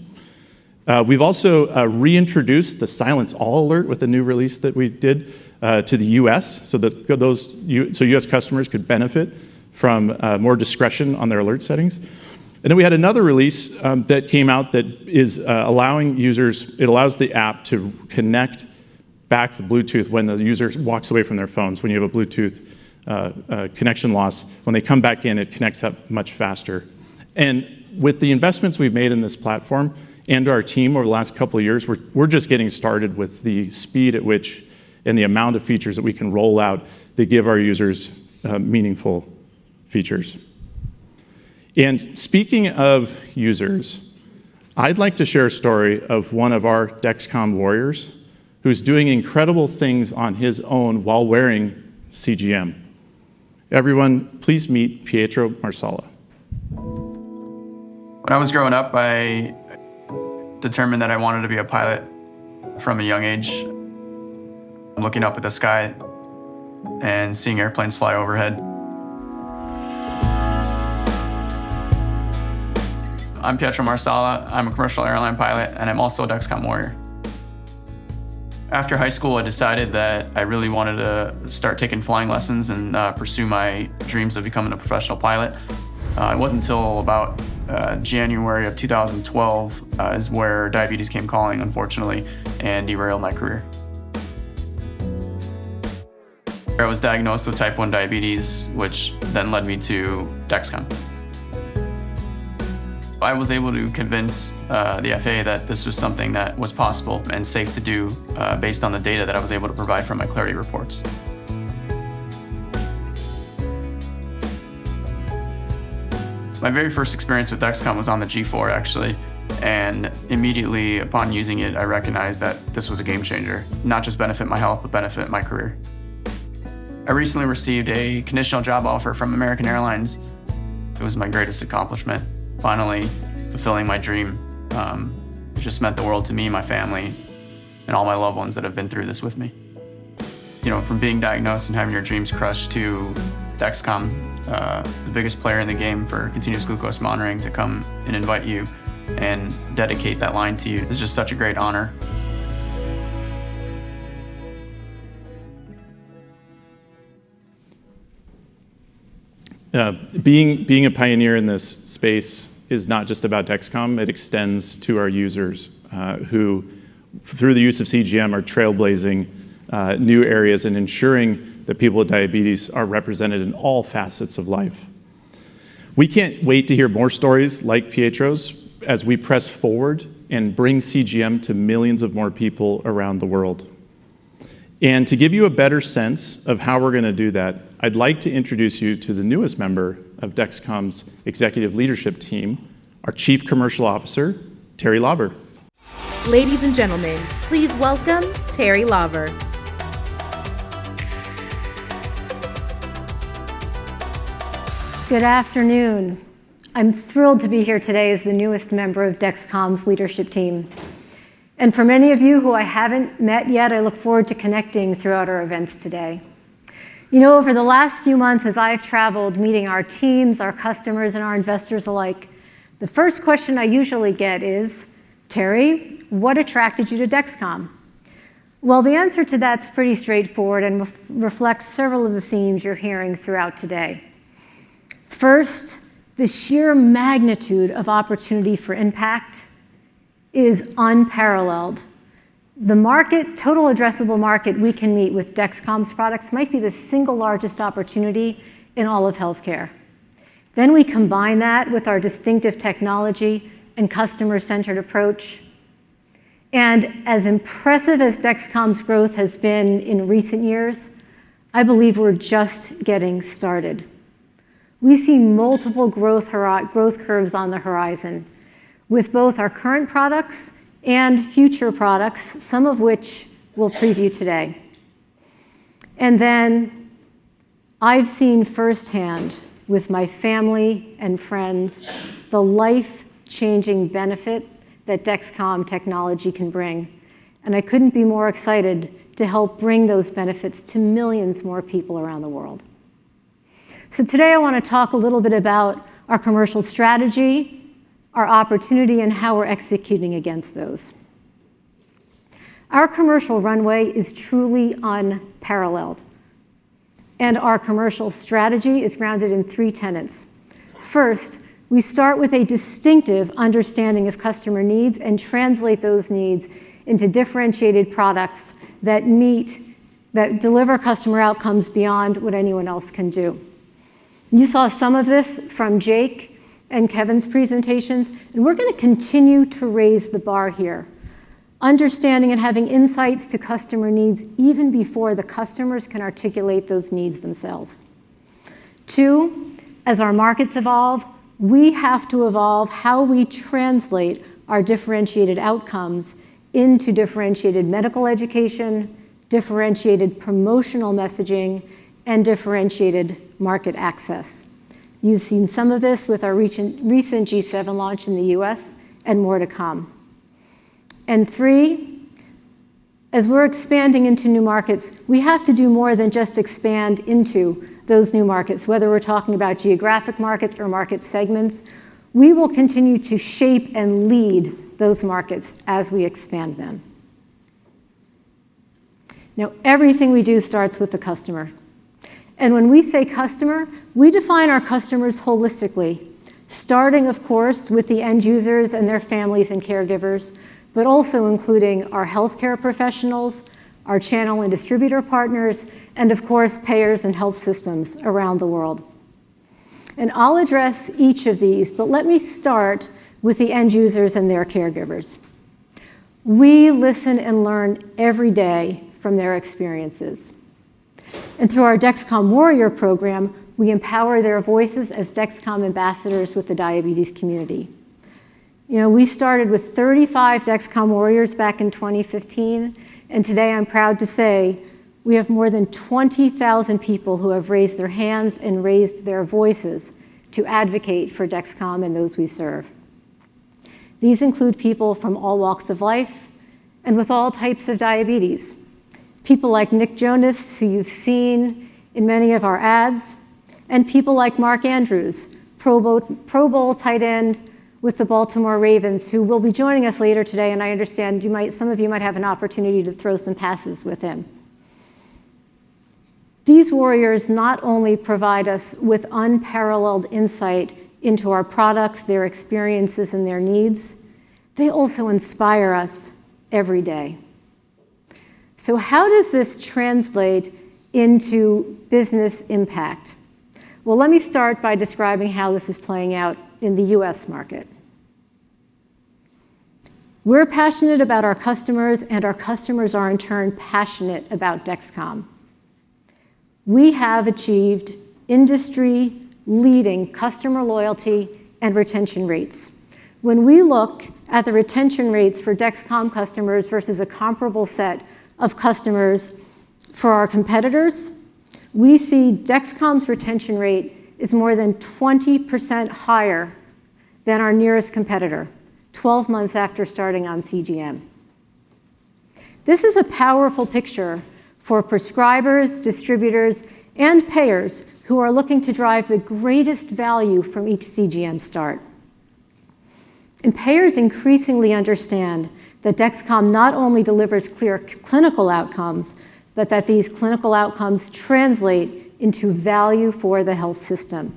We've also reintroduced the Silence All alert with a new release that we did to the US so that US customers could benefit from more discretion on their alert settings. And then we had another release that came out that is allowing users, it allows the app to connect back to Bluetooth when the user walks away from their phones. When you have a Bluetooth connection loss, when they come back in, it connects up much faster. And with the investments we've made in this platform and our team over the last couple of years, we're just getting started with the speed at which and the amount of features that we can roll out that give our users meaningful features. And speaking of users, I'd like to share a story of one of our Dexcom warriors who's doing incredible things on his own while wearing CGM. Everyone, please meet Pietro Marsala. When I was growing up, I determined that I wanted to be a pilot from a young age. Looking up at the sky and seeing airplanes fly overhead. I'm Pietro Marsala. I'm a commercial airline pilot, and I'm also a Dexcom warrior. After high school, I decided that I really wanted to start taking flying lessons and pursue my dreams of becoming a professional pilot. It wasn't until about January of 2012 is where diabetes came calling, unfortunately, and derailed my career. I was diagnosed with type 1 diabetes, which then led me to Dexcom. I was able to convince the FAA that this was something that was possible and safe to do based on the data that I was able to provide from my Clarity reports. My very first experience with Dexcom was on the G4, actually, and immediately upon using it, I recognized that this was a game changer, not just benefit my health, but benefit my career. I recently received a conditional job offer from American Airlines. It was my greatest accomplishment, finally fulfilling my dream. It just meant the world to me, my family, and all my loved ones that have been through this with me. You know, from being diagnosed and having your dreams crushed to Dexcom, the biggest player in the game for continuous glucose monitoring, to come and invite you and dedicate that line to you is just such a great honor. Being a pioneer in this space is not just about Dexcom, it extends to our users who, through the use of CGM, are trailblazing new areas and ensuring that people with diabetes are represented in all facets of life. We can't wait to hear more stories like Pietro's as we press forward and bring CGM to millions of more people around the world. And to give you a better sense of how we're going to do that, I'd like to introduce you to the newest member of Dexcom's executive leadership team, our Chief Commercial Officer, Terry Lauber. Ladies and gentlemen, please welcome Terry Lauber. Good afternoon. I'm thrilled to be here today as the newest member of Dexcom's leadership team. And for many of you who I haven't met yet, I look forward to connecting throughout our events today. You know, over the last few months, as I've traveled meeting our teams, our customers, and our investors alike, the first question I usually get is, Terry, what attracted you to Dexcom? Well, the answer to that's pretty straightforward and reflects several of the themes you're hearing throughout today. First, the sheer magnitude of opportunity for impact is unparalleled. The market, total addressable market we can meet with Dexcom's products might be the single largest opportunity in all of healthcare. Then we combine that with our distinctive technology and customer-centered approach. And as impressive as Dexcom's growth has been in recent years, I believe we're just getting started. We see multiple growth curves on the horizon, with both our current products and future products, some of which we'll preview today. And then I've seen firsthand with my family and friends the life-changing benefit that Dexcom technology can bring. And I couldn't be more excited to help bring those benefits to millions more people around the world. So today I want to talk a little bit about our commercial strategy, our opportunity, and how we're executing against those. Our commercial runway is truly unparalleled, and our commercial strategy is grounded in three tenets. First, We start with a distinctive understanding of customer needs and translate those needs into differentiated products that deliver customer outcomes beyond what anyone else can do. You saw some of this from Jake and Kevin's presentations, and we're going to continue to raise the bar here, understanding and having insights to customer needs even before the customers can articulate those needs themselves. 2, as our markets evolve, we have to evolve how we translate our differentiated outcomes into differentiated medical education, differentiated promotional messaging, and differentiated market access. You've seen some of this with our recent G7 launch in the US, and more to come. And 3, as we're expanding into new markets, we have to do more than just expand into those new markets, whether we're talking about geographic markets or market segments. We will continue to shape and lead those markets as we expand them. Now, everything we do starts with the customer. And when we say customer, we define our customers holistically, starting, of course, with the end users and their families and caregivers, but also including our healthcare professionals, our channel and distributor partners, and of course, payers and health systems around the world. And I'll address each of these, but let me start with the end users and their caregivers. We listen and learn every day from their experiences. And through our Dexcom Warrior program, we empower their voices as Dexcom ambassadors with the diabetes community. You know, we started with 35 Dexcom Warriors back in 2015, and today I'm proud to say we have more than 20,000 people who have raised their hands and raised their voices to advocate for Dexcom and those we serve. These include people from all walks of life and with all types of diabetes. People like Nick Jonas, who you've seen in many of our ads, and people like Mark Andrews, Pro Bowl tight end with the Baltimore Ravens, who will be joining us later today, and I understand some of you might have an opportunity to throw some passes with him. These warriors not only provide us with unparalleled insight into our products, their experiences, and their needs, they also inspire us every day. So how does this translate into business impact? Well, let me start by describing how this is playing out in the US market. We're passionate about our customers, and our customers are in turn passionate about Dexcom. We have achieved industry-leading customer loyalty and retention rates. When we look at the retention rates for Dexcom customers versus a comparable set of customers for our competitors, we see Dexcom's retention rate is more than 20% higher than our nearest competitor, 12 months after starting on CGM. This is a powerful picture for prescribers, distributors, and payers who are looking to drive the greatest value from each CGM start. And payers increasingly understand that Dexcom not only delivers clear clinical outcomes, but that these clinical outcomes translate into value for the health system.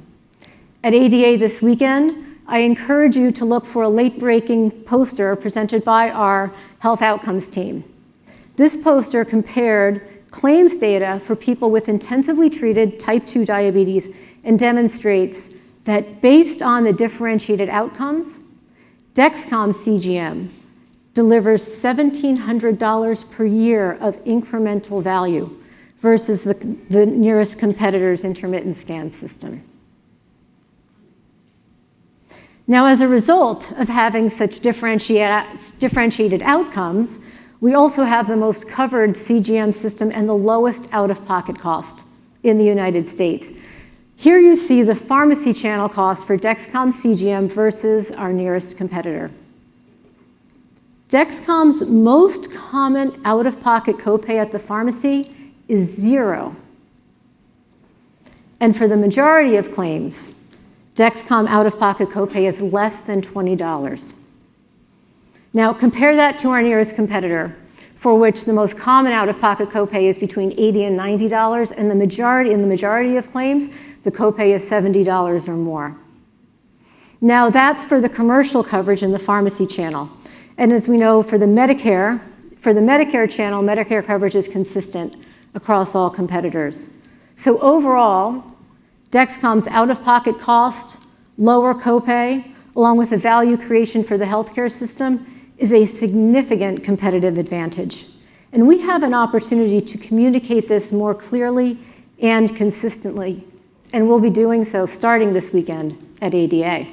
At ADA this weekend, I encourage you to look for a late-breaking poster presented by our health outcomes team. This poster compared claims data for people with intensively treated type 2 diabetes and demonstrates that based on the differentiated outcomes, Dexcom CGM delivers $1,700 per year of incremental value versus the nearest competitor's intermittent scan system. Now, as a result of having such differentiated outcomes, we also have the most covered CGM system and the lowest out-of-pocket cost in the United States. Here you see the pharmacy channel cost for Dexcom CGM versus our nearest competitor. Dexcom's most common out-of-pocket copay at the pharmacy is $0. And for the majority of claims, Dexcom out-of-pocket copay is less than $20. Now compare that to our nearest competitor, for which the most common out-of-pocket copay is between $80 and $90, and in the majority of claims, the copay is $70 or more. Now that's for the commercial coverage in the pharmacy channel. And as we know, for the Medicare channel, Medicare coverage is consistent across all competitors. So overall, Dexcom's out-of-pocket cost, lower copay, along with the value creation for the healthcare system, is a significant competitive advantage. And we have an opportunity to communicate this more clearly and consistently, and we'll be doing so starting this weekend at ADA.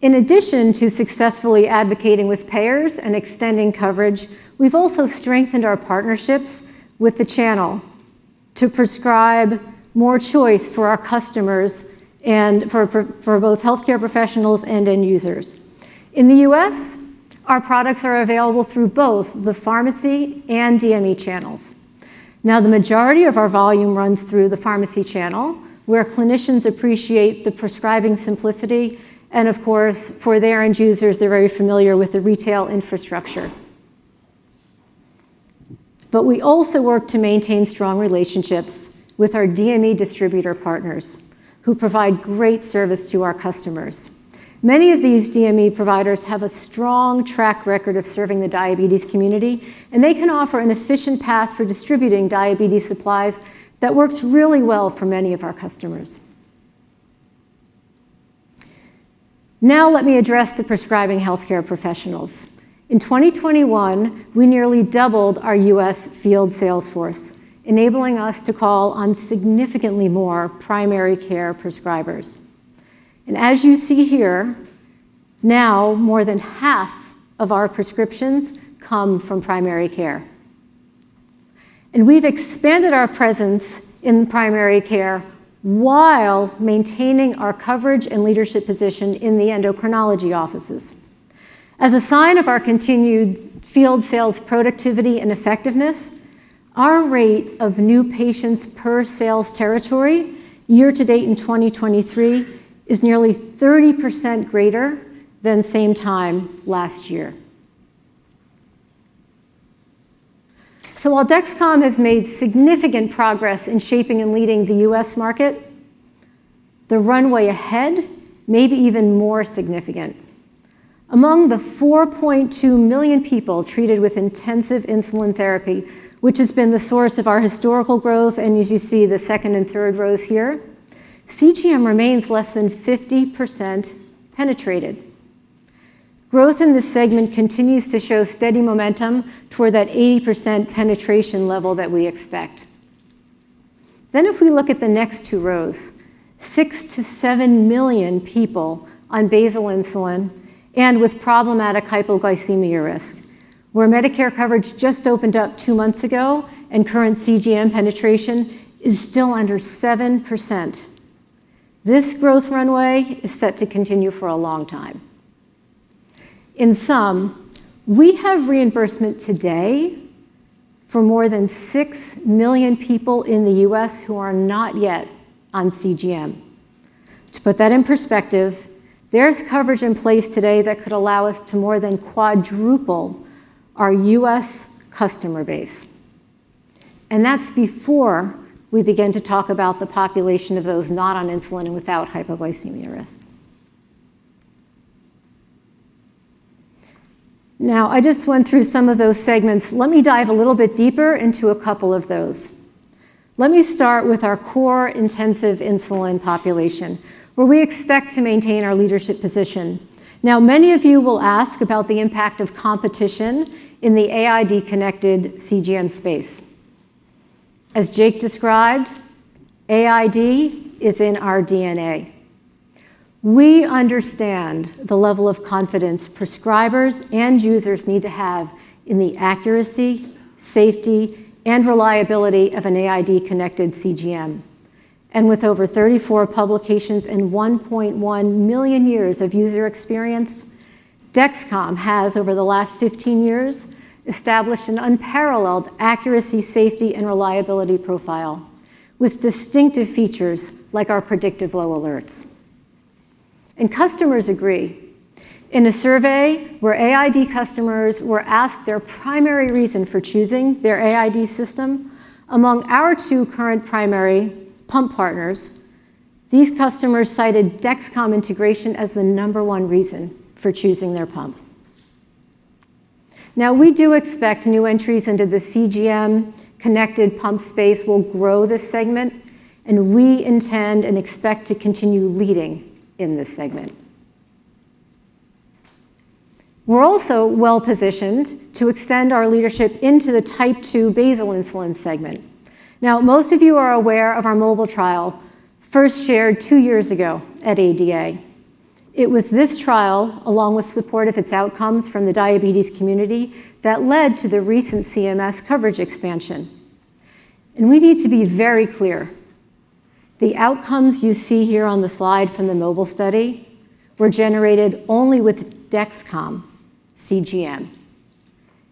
In addition to successfully advocating with payers and extending coverage, we've also strengthened our partnerships with the channel to prescribe more choice for our customers and for both healthcare professionals and end users. In the US, our products are available through both the pharmacy and DME channels. Now, the majority of our volume runs through the pharmacy channel, where clinicians appreciate the prescribing simplicity, and of course, for their end users, they're very familiar with the retail infrastructure. But we also work to maintain strong relationships with our DME distributor partners, who provide great service to our customers. Many of these DME providers have a strong track record of serving the diabetes community, and they can offer an efficient path for distributing diabetes supplies that works really well for many of our customers. Now let me address the prescribing healthcare professionals. In 2021, we nearly doubled our US field sales force, enabling us to call on significantly more primary care prescribers. And as you see here, now more than half of our prescriptions come from primary care. And we've expanded our presence in primary care while maintaining our coverage and leadership position in the endocrinology offices. As a sign of our continued field sales productivity and effectiveness, our rate of new patients per sales territory year-to-date in 2023 is nearly 30% greater than same time last year. So while Dexcom has made significant progress in shaping and leading the US market, the runway ahead may be even more significant. Among the 4.2 million people treated with intensive insulin therapy, which has been the source of our historical growth, and as you see the second and third rows here, CGM remains less than 50% penetrated. Growth in this segment continues to show steady momentum toward that 80% penetration level that we expect. Then if we look at the next two rows, 6 to 7 million people on basal insulin and with problematic hypoglycemia risk, where Medicare coverage just opened up 2 months ago and current CGM penetration is still under 7%. This growth runway is set to continue for a long time. In sum, we have reimbursement today for more than 6 million people in the US who are not yet on CGM. To put that in perspective, there's coverage in place today that could allow us to more than quadruple our US customer base. And that's before we begin to talk about the population of those not on insulin and without hypoglycemia risk. Now, I just went through some of those segments. Let me dive a little bit deeper into a couple of those. Let me start with our core intensive insulin population, where we expect to maintain our leadership position. Now, many of you will ask about the impact of competition in the AID-connected CGM space. As Jake described, AID is in our DNA. We understand the level of confidence prescribers and users need to have in the accuracy, safety, and reliability of an AID-connected CGM. And with over 34 publications and 1.1 million years of user experience, Dexcom has, over the last 15 years, established an unparalleled accuracy, safety, and reliability profile with distinctive features like our predictive low alerts. And customers agree. In a survey where AID customers were asked their primary reason for choosing their AID system, among our two current primary pump partners, These customers cited Dexcom integration as the #1 reason for choosing their pump. Now, we do expect new entries into the CGM connected pump space will grow this segment, and we intend and expect to continue leading in this segment. We're also well positioned to extend our leadership into the type 2 basal insulin segment. Now, most of you are aware of our mobile trial, first shared 2 years ago at ADA. It was this trial, along with support of its outcomes from the diabetes community, that led to the recent CMS coverage expansion. And we need to be very clear. The outcomes you see here on the slide from the mobile study were generated only with Dexcom CGM.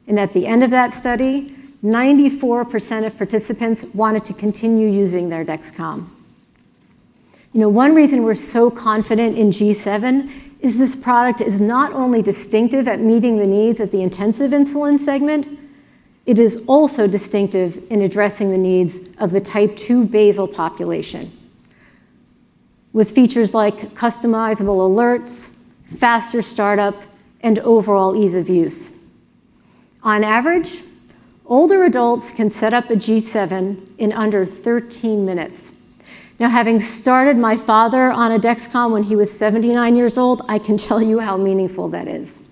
And at the end of that study, 94% of participants wanted to continue using their Dexcom. One reason we're so confident in G7 is this product is not only distinctive at meeting the needs of the intensive insulin segment, it is also distinctive in addressing the needs of the type 2 basal population, with features like customizable alerts, faster startup, and overall ease of use. On average, older adults can set up a G7 in under 13 minutes. Now, having started my father on a Dexcom when he was 79 years old, I can tell you how meaningful that is.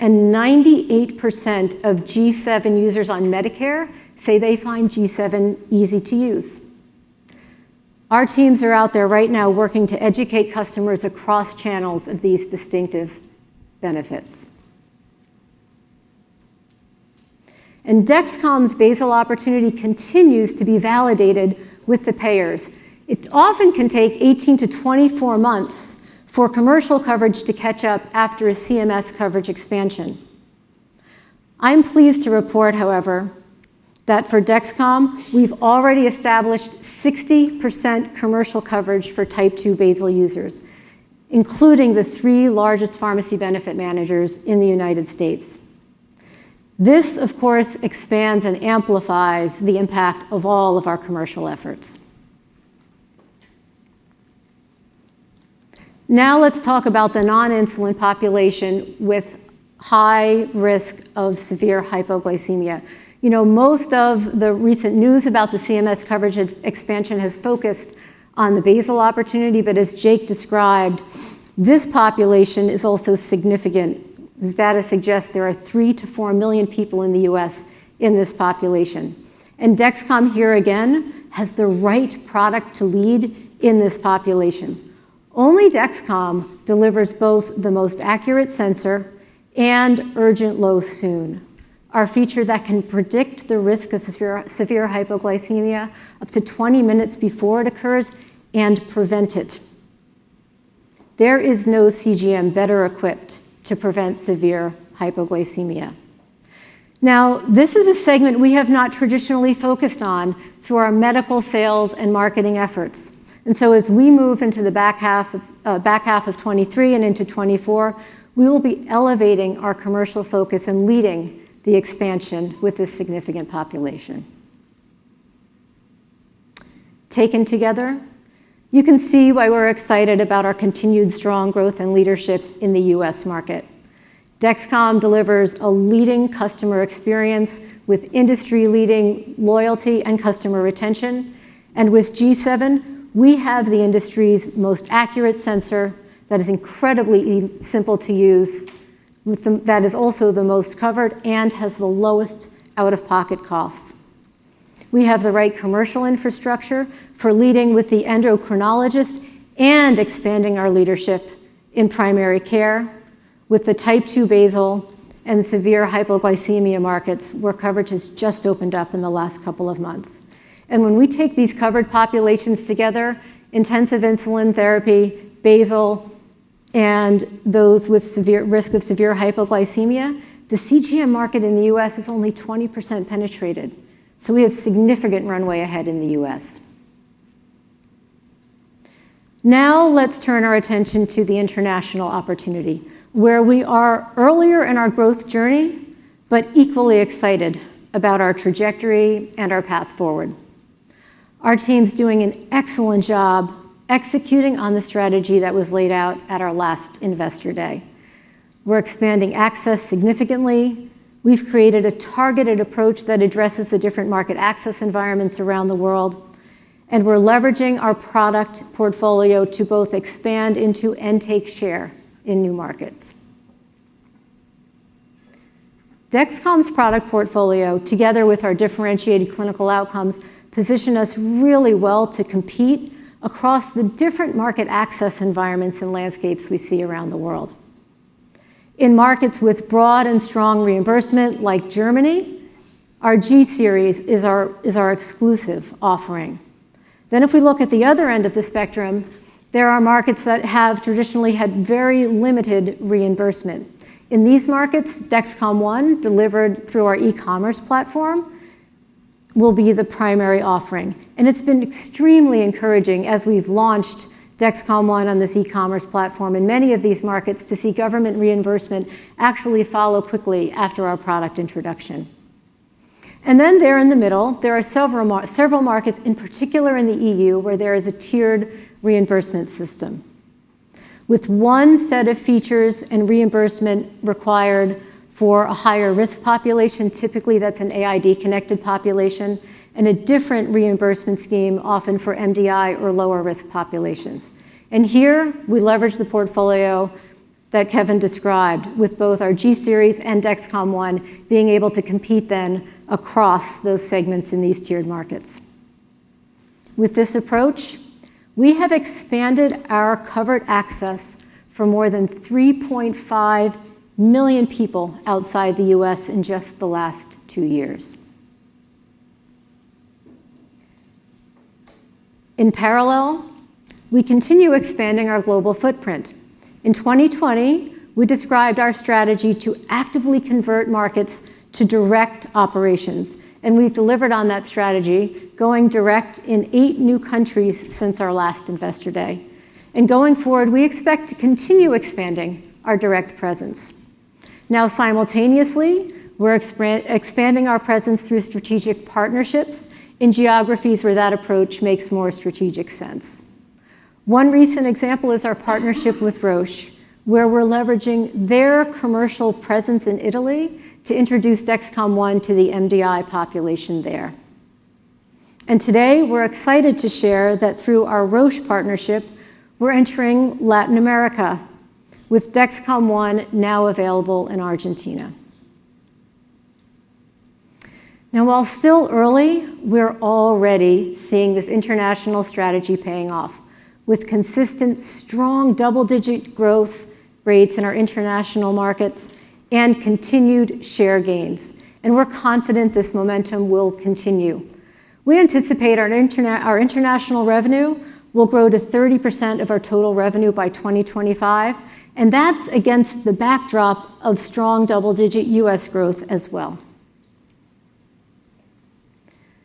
And 98% of G7 users on Medicare say they find G7 easy to use. Our teams are out there right now working to educate customers across channels of these distinctive benefits. And Dexcom's basal opportunity continues to be validated with the payers. It often can take 18 to 24 months for commercial coverage to catch up after a CMS coverage expansion. I'm pleased to report, however, that for Dexcom, we've already established 60% commercial coverage for type 2 basal users, including the 3 largest pharmacy benefit managers in the United States. This, of course, expands and amplifies the impact of all of our commercial efforts. Now let's talk about the non-insulin population with high risk of severe hypoglycemia. Most of the recent news about the CMS coverage expansion has focused on the basal opportunity, but as Jake described, this population is also significant. This data suggests there are 3 to 4 million people in the US in this population. And Dexcom here again has the right product to lead in this population. Only Dexcom delivers both the most accurate sensor and urgent low soon, our feature that can predict the risk of severe hypoglycemia up to 20 minutes before it occurs and prevent it. There is no CGM better equipped to prevent severe hypoglycemia. Now, this is a segment we have not traditionally focused on through our medical sales and marketing efforts. And so as we move into the back half of 23 and into 24, we will be elevating our commercial focus and leading the expansion with this significant population. Taken together, you can see why we're excited about our continued strong growth and leadership in the US market. Dexcom delivers a leading customer experience with industry-leading loyalty and customer retention. And with G7, we have the industry's most accurate sensor that is incredibly simple to use, that is also the most covered and has the lowest out-of-pocket costs. We have the right commercial infrastructure for leading with the endocrinologist and expanding our leadership in primary care with the type 2 basal and severe hypoglycemia markets where coverage has just opened up in the last couple of months. And when we take these covered populations together, intensive insulin therapy, basal, and those with severe risk of severe hypoglycemia, the CGM market in the US is only 20% penetrated. So we have significant runway ahead in the US. Now let's turn our attention to the international opportunity, where we are earlier in our growth journey, but equally excited about our trajectory and our path forward. Our team's doing an excellent job executing on the strategy that was laid out at our last Investor Day. We're expanding access significantly. We've created a targeted approach that addresses the different market access environments around the world. And we're leveraging our product portfolio to both expand into and take share in new markets. Dexcom's product portfolio, together with our differentiated clinical outcomes, position us really well to compete across the different market access environments and landscapes we see around the world. In markets with broad and strong reimbursement like Germany, our G series is our exclusive offering. Then if we look at the other end of the spectrum, there are markets that have traditionally had very limited reimbursement. In these markets, Dexcom ONE, delivered through our e-commerce platform, will be the primary offering. And it's been extremely encouraging as we've launched Dexcom ONE on this e-commerce platform in many of these markets to see government reimbursement actually follow quickly after our product introduction. And then there in the middle, there are several markets, in particular in the EU, where there is a tiered reimbursement system, with one set of features and reimbursement required for a higher risk population. Typically, that's an AID-connected population, and a different reimbursement scheme, often for MDI or lower risk populations. And here, we leverage the portfolio that Kevin described, with both our G series and Dexcom ONE being able to compete then across those segments in these tiered markets. With this approach, we have expanded our covered access for more than 3.5 million people outside the US in just the last 2 years. In parallel, we continue expanding our global footprint. In 2020, we described our strategy to actively convert markets to direct operations, and we've delivered on that strategy, going direct in 8 new countries since our last Investor Day. And going forward, we expect to continue expanding our direct presence. Now, simultaneously, we're expanding our presence through strategic partnerships in geographies where that approach makes more strategic sense. One recent example is our partnership with Roche, where we're leveraging their commercial presence in Italy to introduce Dexcom ONE to the MDI population there. And today, we're excited to share that through our Roche partnership, we're entering Latin America, with Dexcom ONE now available in Argentina. Now, while still early, we're already seeing this international strategy paying off, with consistent, strong double-digit growth rates in our international markets and continued share gains. And we're confident this momentum will continue. We anticipate our international revenue will grow to 30% of our total revenue by 2025, and that's against the backdrop of strong double-digit US growth as well.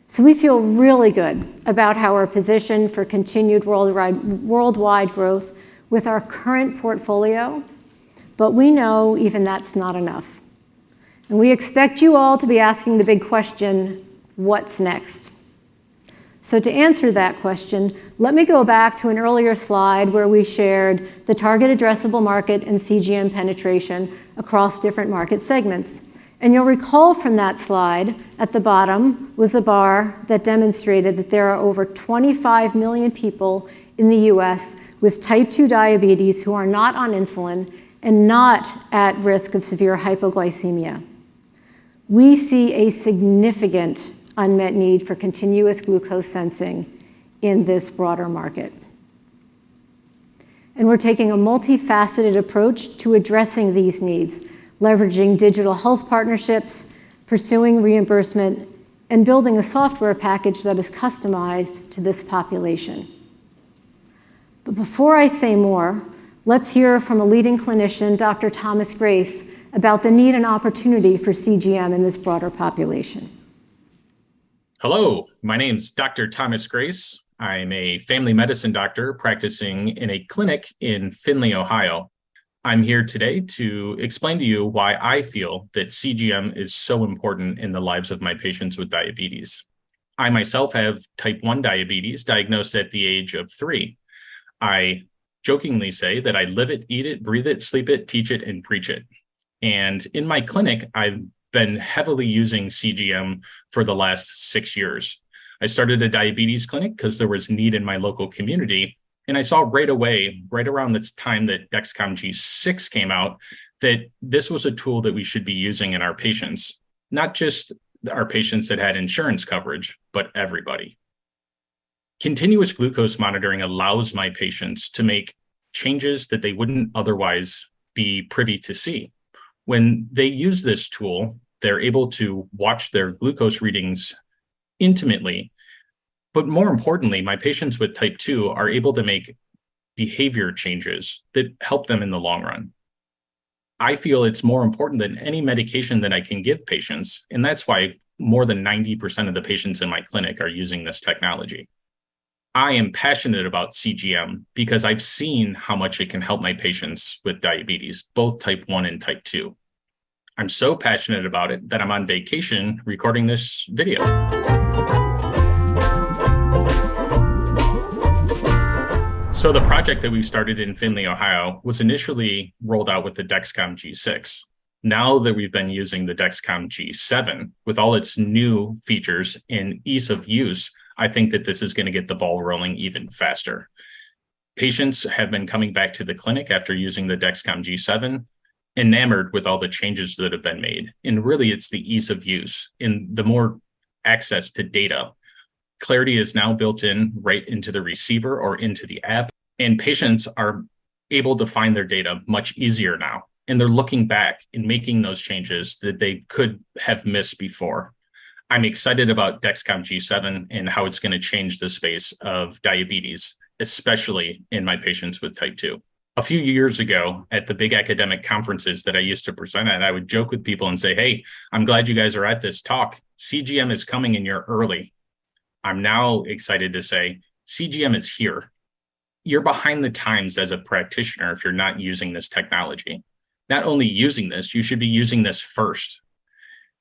So we feel really good about how we're positioned for continued worldwide growth with our current portfolio, but we know even that's not enough. And we expect you all to be asking the big question, what's next? So to answer that question, let me go back to an earlier slide where we shared the target addressable market and CGM penetration across different market segments. And you'll recall from that slide, at the bottom was a bar that demonstrated that there are over 25 million people in the US with type 2 diabetes who are not on insulin and not at risk of severe hypoglycemia. We see a significant unmet need for continuous glucose sensing in this broader market. And we're taking a multifaceted approach to addressing these needs, leveraging digital health partnerships, pursuing reimbursement, and building a software package that is customized to this population. But before I say more, let's hear from a leading clinician, Dr. Thomas Grace, about the need and opportunity for CGM in this broader population. Hello, my name's Dr. Thomas Grace. I'm a family medicine doctor practicing in a clinic in Findlay, Ohio. I'm here today to explain to you why I feel that CGM is so important in the lives of my patients with diabetes. I myself have type 1 diabetes, diagnosed at the age of 3. I jokingly say that I live it, eat it, breathe it, sleep it, teach it, and preach it. And in my clinic, I've been heavily using CGM for the last 6 years. I started a diabetes clinic because there was need in my local community. And I saw right away, right around this time that Dexcom G6 came out, that this was a tool that we should be using in our patients, not just our patients that had insurance coverage, but everybody. Continuous glucose monitoring allows my patients to make changes that they wouldn't otherwise be privy to see. When they use this tool, they're able to watch their glucose readings intimately. But more importantly, my patients with type 2 are able to make behavior changes that help them in the long run. I feel it's more important than any medication that I can give patients, and that's why more than 90% of the patients in my clinic are using this technology. I am passionate about CGM because I've seen how much it can help my patients with diabetes, both type 1 and type 2. I'm so passionate about it that I'm on vacation recording this video. So the project that we started in Findlay, Ohio was initially rolled out with the Dexcom G6. Now that we've been using the Dexcom G7 with all its new features and ease of use, I think that this is going to get the ball rolling even faster. Patients have been coming back to the clinic after using the Dexcom G7, enamored with all the changes that have been made. And really, it's the ease of use and the more access to data. Clarity is now built in right into the receiver or into the app, and patients are able to find their data much easier now. And they're looking back and making those changes that they could have missed before. I'm excited about Dexcom G7 and how it's going to change the space of diabetes, especially in my patients with type 2. A few years ago at the big academic conferences that I used to present at, I would joke with people and say, hey, I'm glad you guys are at this talk. CGM is coming and you're early. I'm now excited to say CGM is here. You're behind the times as a practitioner if you're not using this technology. Not only using this, you should be using this first.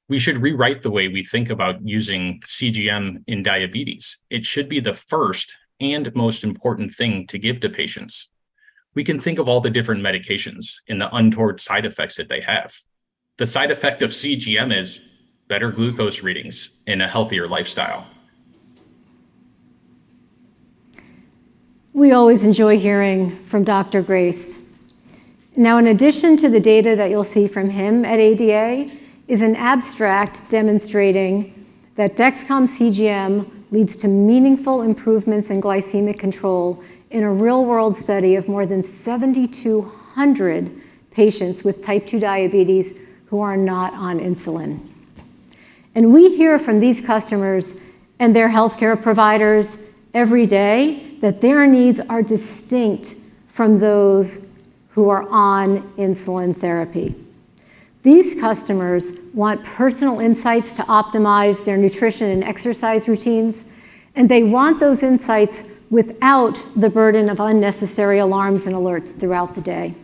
We should rewrite the way we think about using CGM in diabetes. It should be the first and most important thing to give to patients. We can think of all the different medications and the untoward side effects that they have. The side effect of CGM is better glucose readings and a healthier lifestyle. We always enjoy hearing from Dr. Grace. Now, in addition to the data that you'll see from him at ADA, is an abstract demonstrating that Dexcom CGM leads to meaningful improvements in glycemic control in a real-world study of more than 7,200 patients with type 2 diabetes who are not on insulin. And we hear from these customers and their healthcare providers every day that their needs are distinct from those who are on insulin therapy. These customers want personal insights to optimize their nutrition and exercise routines, and they want those insights without the burden of unnecessary alarms and alerts throughout the day.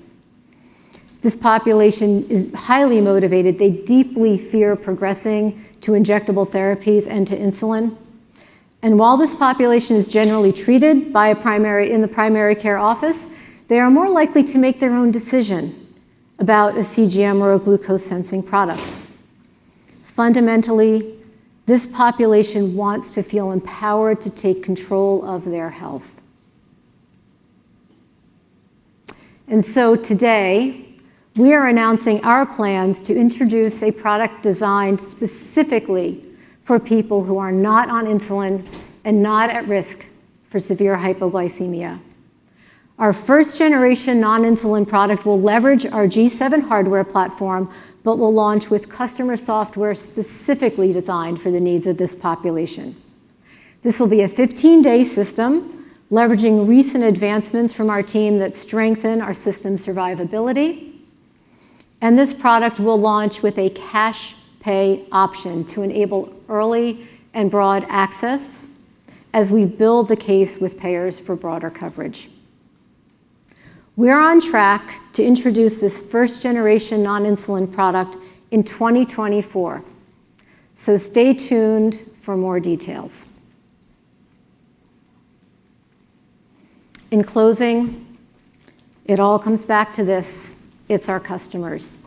This population is highly motivated. They deeply fear progressing to injectable therapies and to insulin. And while this population is generally treated in the primary care office, they are more likely to make their own decision about a CGM or a glucose sensing product. Fundamentally, this population wants to feel empowered to take control of their health. And so today, we are announcing our plans to introduce a product designed specifically for people who are not on insulin and not at risk for severe hypoglycemia. Our first generation non-insulin product will leverage our G7 hardware platform, but will launch with customer software specifically designed for the needs of this population. This will be a 15-day system, leveraging recent advancements from our team that strengthen our system survivability. And this product will launch with a cash pay option to enable early and broad access as we build the case with payers for broader coverage. We're on track to introduce this first generation non-insulin product in 2024. So stay tuned for more details. In closing, it all comes back to this: it's our customers.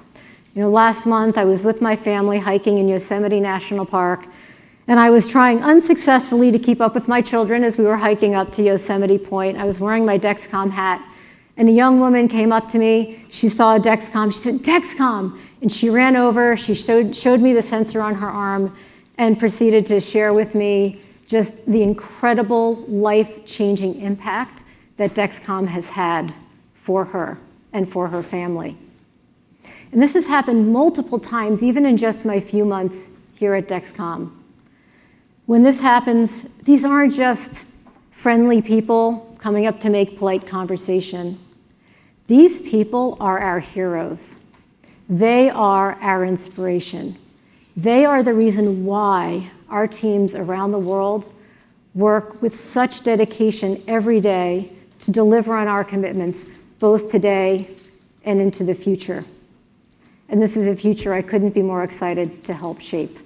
Last month I was with my family hiking in Yosemite National Park, and I was trying unsuccessfully to keep up with my children as we were hiking up to Yosemite Point. I was wearing my Dexcom hat, and a young woman came up to me. She saw a Dexcom. She said, "Dexcom!" And she ran over. She showed me the sensor on her arm and proceeded to share with me just the incredible life-changing impact that Dexcom has had for her and for her family. And this has happened multiple times, even in just my few months here at Dexcom. When this happens, these aren't just friendly people coming up to make polite conversation. These people are our heroes. They are our inspiration. They are the reason why our teams around the world work with such dedication every day to deliver on our commitments, both today and into the future. And this is a future I couldn't be more excited to help shape.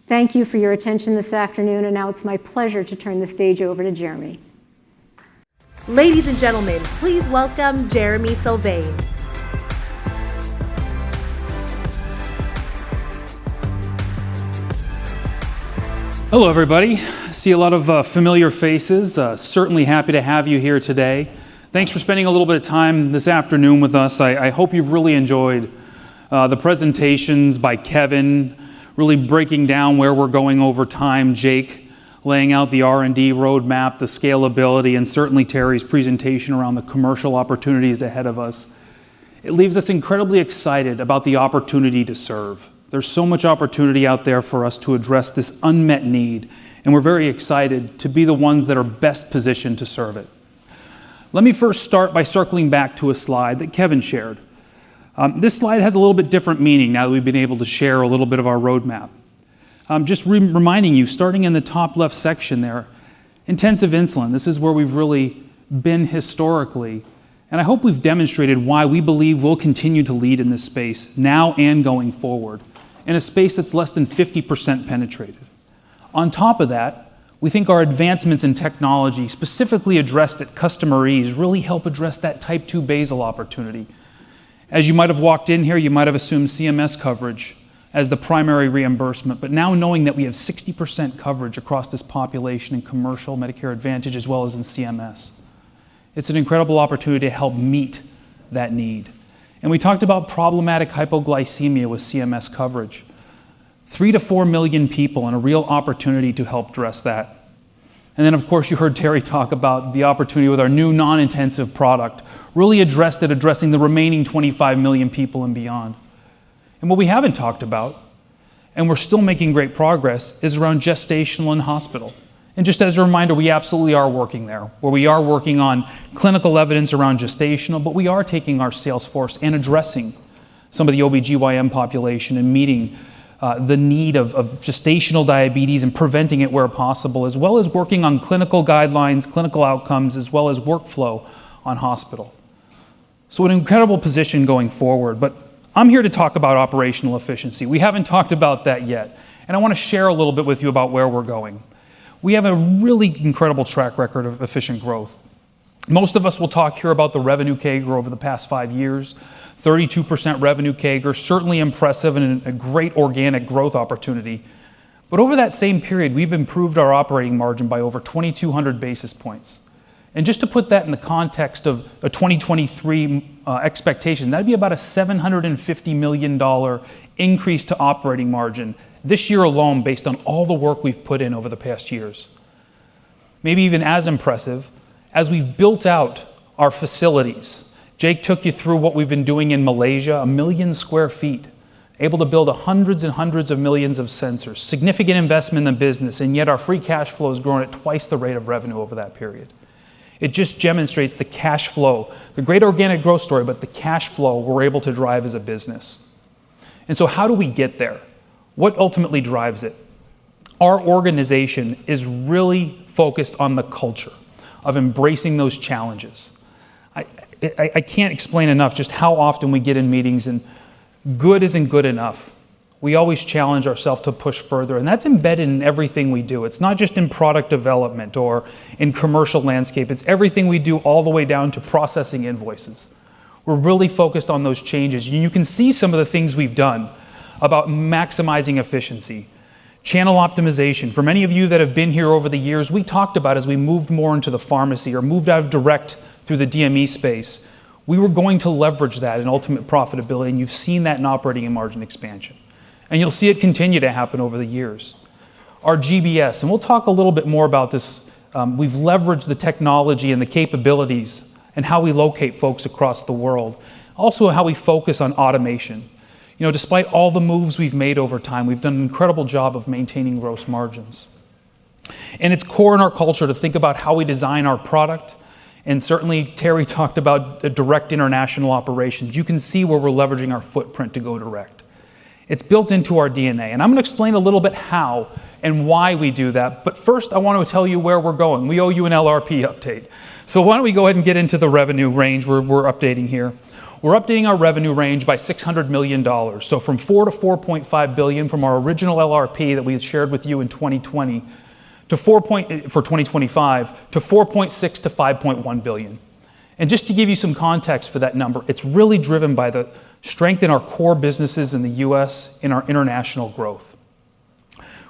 Thank you for your attention this afternoon, and now it's my pleasure to turn the stage over to Jeremy. Ladies and gentlemen, please welcome Jeremy Sylvain. Hello, everybody. I see a lot of familiar faces. Certainly happy to have you here today. Thanks for spending a little bit of time this afternoon with us. I hope you've really enjoyed the presentations by Kevin, really breaking down where we're going over time, Jake laying out the R&D roadmap, the scalability, and certainly Terry's presentation around the commercial opportunities ahead of us. It leaves us incredibly excited about the opportunity to serve. There's so much opportunity out there for us to address this unmet need, and we're very excited to be the ones that are best positioned to serve it. Let me first start by circling back to a slide that Kevin shared. This slide has a little bit different meaning now that we've been able to share a little bit of our roadmap. Just reminding you, starting in the top left section there, intensive insulin. This is where we've really been historically, and I hope we've demonstrated why we believe we'll continue to lead in this space now and going forward, in a space that's less than 50% penetrated. On top of that, we think our advancements in technology, specifically addressed at customer ease, really help address that type 2 basal opportunity. As you might have walked in here, you might have assumed CMS coverage as the primary reimbursement, but now knowing that we have 60% coverage across this population in commercial Medicare Advantage as well as in CMS. It's an incredible opportunity to help meet that need. And we talked about problematic hypoglycemia with CMS coverage. 3 to 4 million people, and a real opportunity to help address that. And then, of course, you heard Terry talk about the opportunity with our new non-intensive product, really addressing the remaining 25 million people and beyond. And what we haven't talked about, and we're still making great progress, is around gestational and hospital. And just as a reminder, we absolutely are working there, where we are working on clinical evidence around gestational, but we are taking our sales force and addressing some of the OBGYN population and meeting the need of gestational diabetes and preventing it where possible, as well as working on clinical guidelines, clinical outcomes, as well as workflow on hospital. So an incredible position going forward, but I'm here to talk about operational efficiency. We haven't talked about that yet, and I want to share a little bit with you about where we're going. We have a really incredible track record of efficient growth. Most of us will talk here about the revenue CAGR over the past 5 years, 32% revenue CAGR, certainly impressive and a great organic growth opportunity. But over that same period, we've improved our operating margin by over 2,200 basis points. And just to put that in the context of a 2023 expectation, that'd be about a $750 million increase to operating margin this year alone based on all the work we've put in over the past years. Maybe even as impressive, as we've built out our facilities. Jake took you through what we've been doing in Malaysia, 1 million square feet, able to build hundreds and hundreds of millions of sensors, significant investment in the business, and yet our free cash flow has grown at twice the rate of revenue over that period. It just demonstrates the cash flow, the great organic growth story, but the cash flow we're able to drive as a business. And so how do we get there? What ultimately drives it? Our organization is really focused on the culture of embracing those challenges. I can't explain enough just how often we get in meetings and good isn't good enough. we always challenge ourselves to push further, and that's embedded in everything we do. It's not just in product development or in commercial landscape, it's everything we do all the way down to processing invoices. We're really focused on those changes. You can see some of the things we've done about maximizing efficiency. Channel optimization. For many of you that have been here over the years, we talked about as we moved more into the pharmacy or moved out of direct through the DME space, we were going to leverage that in ultimate profitability, and you've seen that in operating and margin expansion. And you'll see it continue to happen over the years. Our GBS, and we'll talk a little bit more about this. We've leveraged the technology and the capabilities and how we locate folks across the world. Also how we focus on automation. You know, despite all the moves we've made over time, we've done an incredible job of maintaining gross margins. And it's core in our culture to think about how we design our product. And certainly Terry talked about direct international operations. You can see where we're leveraging our footprint to go direct. It's built into our DNA. And I'm going to explain a little bit how and why we do that. But first, I want to tell you where we're going. We owe you an LRP update. So why don't we go ahead and get into the revenue range we're updating here. We're updating our revenue range by $600 million. So from 4 to 4.5 billion from our original LRP that we had shared with you in 2020 to for 2025 to 4.6 to 5.1 billion. And just to give you some context for that number, it's really driven by the strength in our core businesses in the US and our international growth.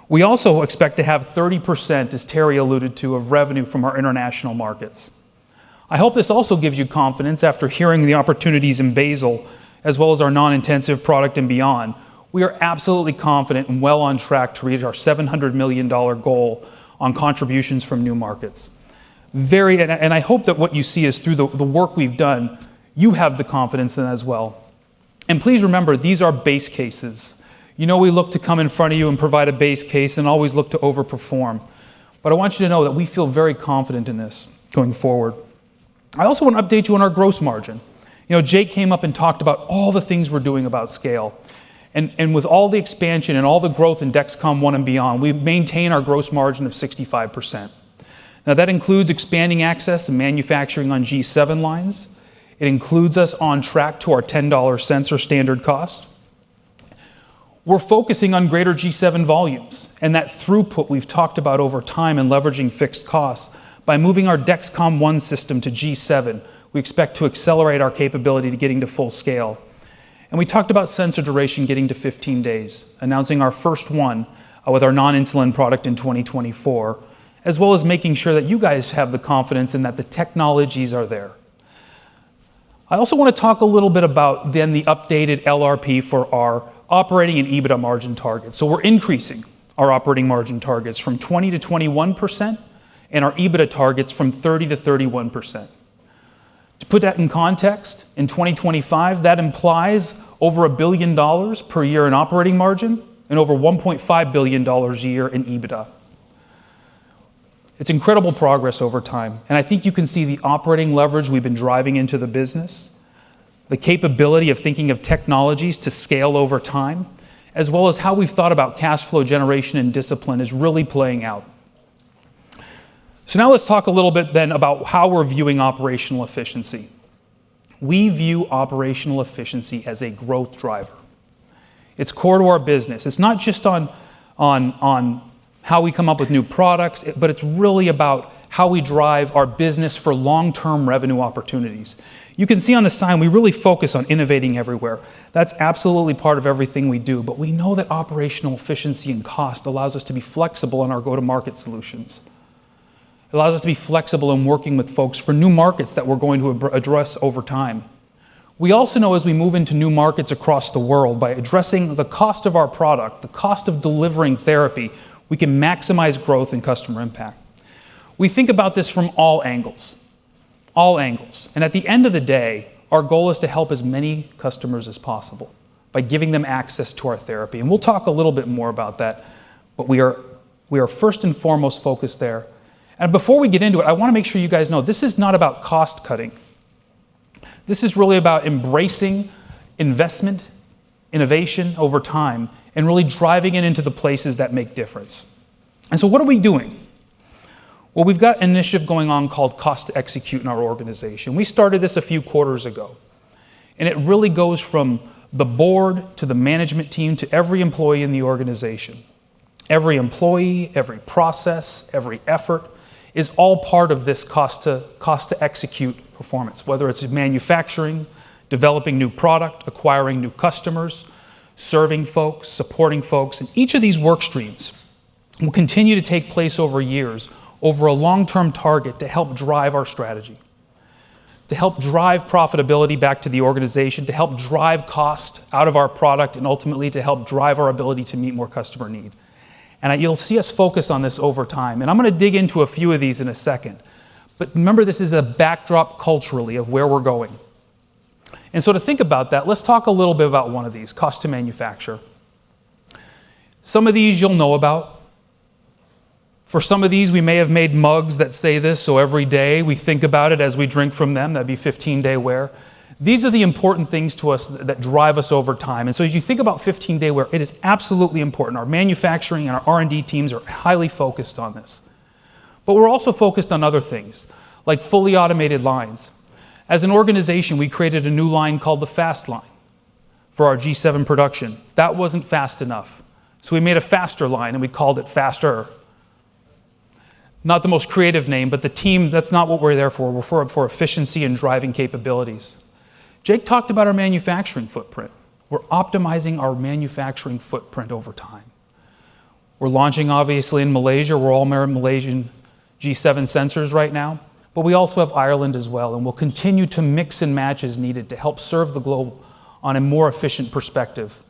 We also expect to have 30%, as Terry alluded to, of revenue from our international markets. I hope this also gives you confidence after hearing the opportunities in basal, as well as our non-intensive product and beyond. We are absolutely confident and well on track to reach our $700 million goal on contributions from new markets. And I hope that what you see is through the work we've done, you have the confidence in that as well. And please remember, these are base cases. You know, we look to come in front of you and provide a base case and always look to overperform. But I want you to know that we feel very confident in this going forward. I also want to update you on our gross margin. You know, Jake came up and talked about all the things we're doing about scale. And with all the expansion and all the growth in Dexcom ONE and beyond, we maintain our gross margin of 65%. Now that includes expanding access and manufacturing on G7 lines. It includes us on track to our $10 sensor standard cost. We're focusing on greater G7 volumes and that throughput we've talked about over time and leveraging fixed costs. By moving our Dexcom ONE system to G7, we expect to accelerate our capability to getting to full scale. And we talked about sensor duration getting to 15 days, announcing our first one with our non-insulin product in 2024, as well as making sure that you guys have the confidence in that the technologies are there. I also want to talk a little bit about then the updated LRP for our operating and EBITDA margin targets. So we're increasing our operating margin targets from 20 to 21%, and our EBITDA targets from 30 to 31%. To put that in context, in 2025, that implies over $1 billion per year in operating margin and over $1.5 billion a year in EBITDA. It's incredible progress over time, and I think you can see the operating leverage we've been driving into the business, the capability of thinking of technologies to scale over time, as well as how we've thought about cash flow generation and discipline is really playing out. So now let's talk a little bit then about how we're viewing operational efficiency. We view operational efficiency as a growth driver. It's core to our business. It's not just on how we come up with new products, but it's really about how we drive our business for long-term revenue opportunities. You can see on the sign, we really focus on innovating everywhere. That's absolutely part of everything we do, but we know that operational efficiency and cost allows us to be flexible in our go-to-market solutions. It allows us to be flexible in working with folks for new markets that we're going to address over time. We also know as we move into new markets across the world, by addressing the cost of our product, the cost of delivering therapy, we can maximize growth and customer impact. We think about this from all angles. And at the end of the day, our goal is to help as many customers as possible by giving them access to our therapy. And we'll talk a little bit more about that, but we are first and foremost focused there. And before we get into it, I want to make sure you guys know this is not about cost cutting. This is really about embracing investment, innovation over time, and really driving it into the places that make difference. And so what are we doing? Well, we've got an initiative going on called Cost to Execute in our organization. We started this a few quarters ago. And it really goes from the board, to the management team, to every employee in the organization. Every employee, every process, every effort is all part of this cost to execute performance, whether it's manufacturing, developing new product, acquiring new customers, serving folks, supporting folks. And each of these work streams will continue to take place over years, over a long-term target to help drive our strategy, to help drive profitability back to the organization, to help drive cost out of our product, and ultimately to help drive our ability to meet more customer need. And you'll see us focus on this over time. And I'm going to dig into a few of these in a second. But remember, this is a backdrop culturally of where we're going. And so to think about that, let's talk a little bit about one of these, cost to manufacture. Some of these you'll know about. For some of these, we may have made mugs that say this, so every day we think about it as we drink from them. That'd be 15-day wear. These are the important things to us that drive us over time. And so as you think about 15-day wear, it is absolutely important. Our manufacturing and our R&D teams are highly focused on this. But we're also focused on other things, like fully automated lines. As an organization, we created a new line called the Fast Line for our G7 production. That wasn't fast enough. So we made a faster line, and we called it Faster. Not the most creative name, but the team, that's not what we're there for. We're for efficiency and driving capabilities. Jake talked about our manufacturing footprint. We're optimizing our manufacturing footprint over time. We're launching, obviously, in Malaysia. We're all Malaysian G7 sensors right now. But we also have Ireland as well, and we'll continue to mix and match as needed to help serve the globe on a more efficient perspective.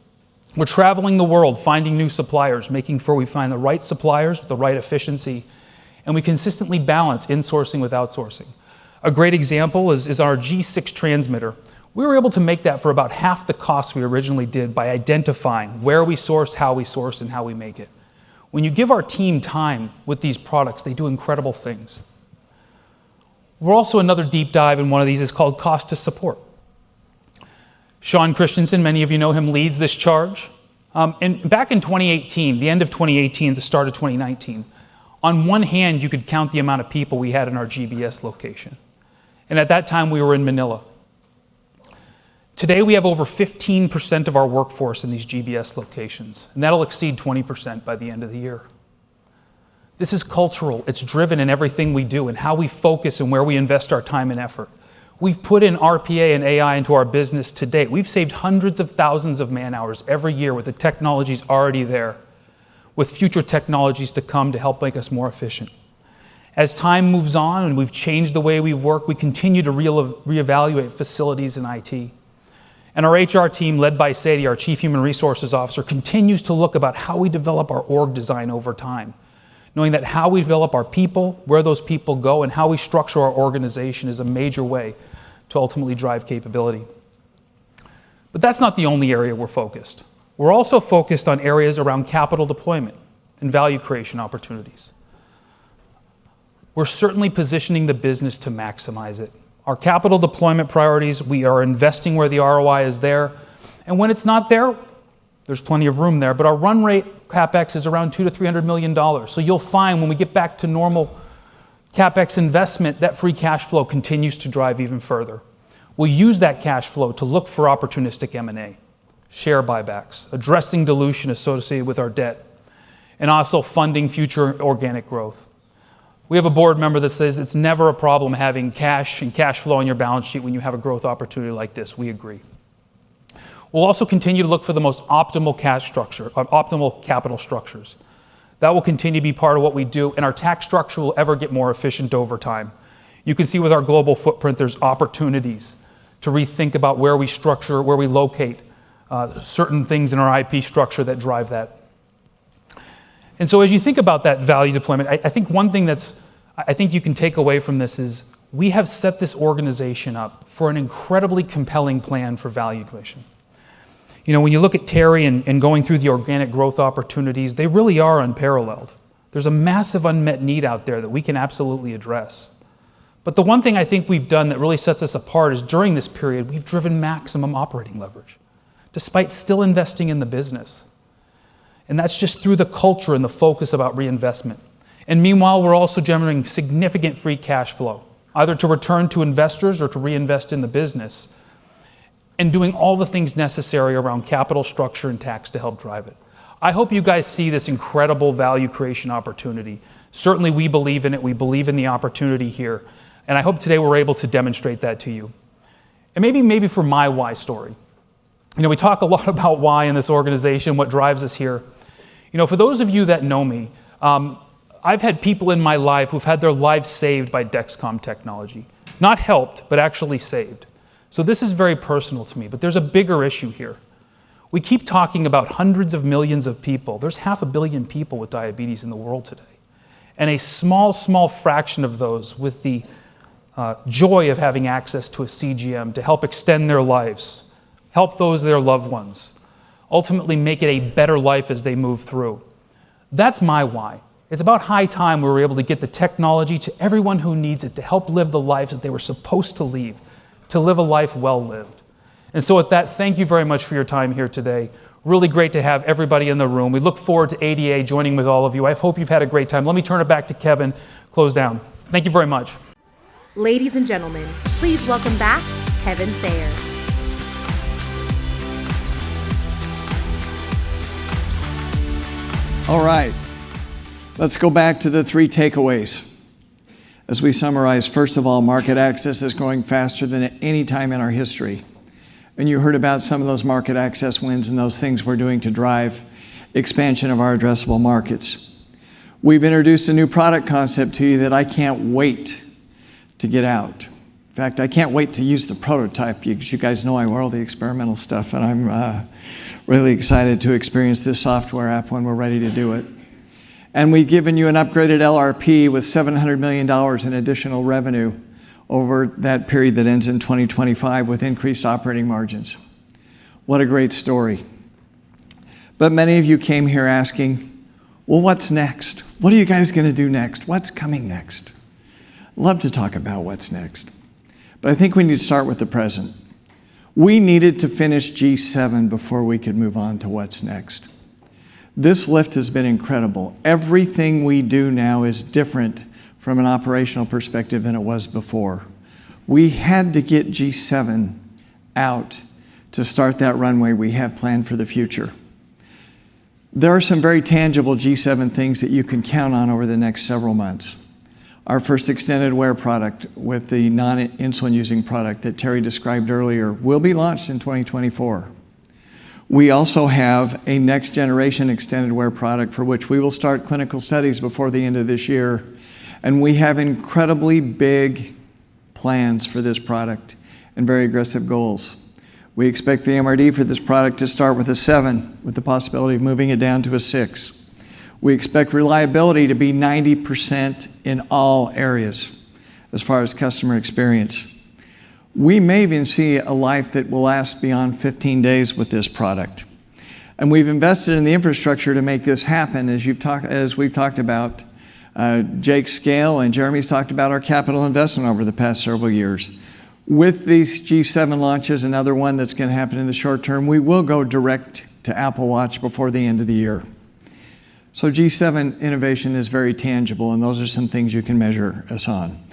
We're traveling the world, finding new suppliers, making sure we find the right suppliers with the right efficiency, and we consistently balance insourcing with outsourcing. A great example is our G6 transmitter. We were able to make that for about half the cost we originally did by identifying where we sourced, how we sourced, and how we make it. When you give our team time with these products, they do incredible things. We're also another deep dive in one of these is called cost to support. Sean Christensen, many of you know him, leads this charge. And back in 2018, the end of 2018, the start of 2019, on one hand, you could count the amount of people we had in our GBS location. And at that time, we were in Manila. Today, we have over 15% of our workforce in these GBS locations, and that'll exceed 20% by the end of the year. This is cultural. It's driven in everything we do and how we focus and where we invest our time and effort. We've put in RPA and AI into our business to date. We've saved hundreds of thousands of man-hours every year with the technologies already there, with future technologies to come to help make us more efficient. As time moves on and we've changed the way we work, we continue to reevaluate facilities and IT. And our HR team, led by Sadie, our Chief Human Resources Officer, continues to look about how we develop our org design over time, knowing that how we develop our people, where those people go, and how we structure our organization is a major way to ultimately drive capability. But that's not the only area we're focused. We're also focused on areas around capital deployment and value creation opportunities. We're certainly positioning the business to maximize it. Our capital deployment priorities, we are investing where the ROI is there. And when it's not there, there's plenty of room there. But our run rate CapEx is around $200 to $300 million. So you'll find when we get back to normal CapEx investment, that free cash flow continues to drive even further. We'll use that cash flow to look for opportunistic M&A, share buybacks, addressing dilution associated with our debt, and also funding future organic growth. We have a board member that says it's never a problem having cash and cash flow on your balance sheet when you have a growth opportunity like this. We agree. We'll also continue to look for the most optimal optimal capital structures. That will continue to be part of what we do, and our tax structure will ever get more efficient over time. You can see with our global footprint, there's opportunities to rethink about where we structure, where we locate certain things in our IP structure that drive that. And so as you think about that value deployment, I think one thing I think you can take away from this is we have set this organization up for an incredibly compelling plan for value creation. You know, when you look at Terry and going through the organic growth opportunities, they really are unparalleled. There's a massive unmet need out there that we can absolutely address. But the one thing I think we've done that really sets us apart is during this period, we've driven maximum operating leverage, despite still investing in the business. And that's just through the culture and the focus about reinvestment. And meanwhile, we're also generating significant free cash flow, either to return to investors or to reinvest in the business. and doing all the things necessary around capital structure and tax to help drive it. I hope you guys see this incredible value creation opportunity. Certainly we believe in it. We believe in the opportunity here. And I hope today we're able to demonstrate that to you. And maybe for my why story. We talk a lot about why in this organization, what drives us here. For those of you that know me, I've had people in my life who've had their lives saved by Dexcom technology. Not helped, but actually saved. So this is very personal to me, but there's a bigger issue here. We keep talking about hundreds of millions of people. There's 500 million people with diabetes in the world today. And a small fraction of those with the joy of having access to a CGM to help extend their lives, help those their loved ones, ultimately make it a better life as they move through. That's my why. It's about high time we were able to get the technology to everyone who needs it to help live the lives that they were supposed to live a life well lived. And so with that, thank you very much for your time here today. Really great to have everybody in the room. We look forward to ADA joining with all of you. I hope you've had a great time. Let me turn it back to Kevin, close down. Thank you very much. Ladies and gentlemen, please welcome back Kevin Sayer. All right, let's go back to the 3 takeaways. As we summarize, first of all, market access is growing faster than at any time in our history. And you heard about some of those market access wins and those things we're doing to drive expansion of our addressable markets. We've introduced a new product concept to you that I can't wait to get out. In fact, I can't wait to use the prototype because you guys know I wear all the experimental stuff, and I'm really excited to experience this software app when we're ready to do it. And we've given you an upgraded LRP with $700 million in additional revenue over that period that ends in 2025 with increased operating margins. What a great story. But many of you came here asking, well, what's next? What are you guys going to do next? What's coming next? Love to talk about what's next. But I think we need to start with the present. We needed to finish G7 before we could move on to what's next. This lift has been incredible. Everything we do now is different from an operational perspective than it was before. We had to get G7 out to start that runway we have planned for the future. There are some very tangible G7 things that you can count on over the next several months. Our first extended wear product with the non-insulin using product that Terry described earlier will be launched in 2024. We also have a next generation extended wear product for which we will start clinical studies before the end of this year. And we have incredibly big plans for this product and very aggressive goals. We expect the MRD for this product to start with a 7, with the possibility of moving it down to a 6. We expect reliability to be 90% in all areas as far as customer experience. We may even see a life that will last beyond 15 days with this product. And we've invested in the infrastructure to make this happen, as we've talked about. Jake's scale and Jeremy's talked about our capital investment over the past several years. With these G7 launches, another one that's going to happen in the short term, we will go direct to Apple Watch before the end of the year. So G7 innovation is very tangible, and those are some things you can measure us on.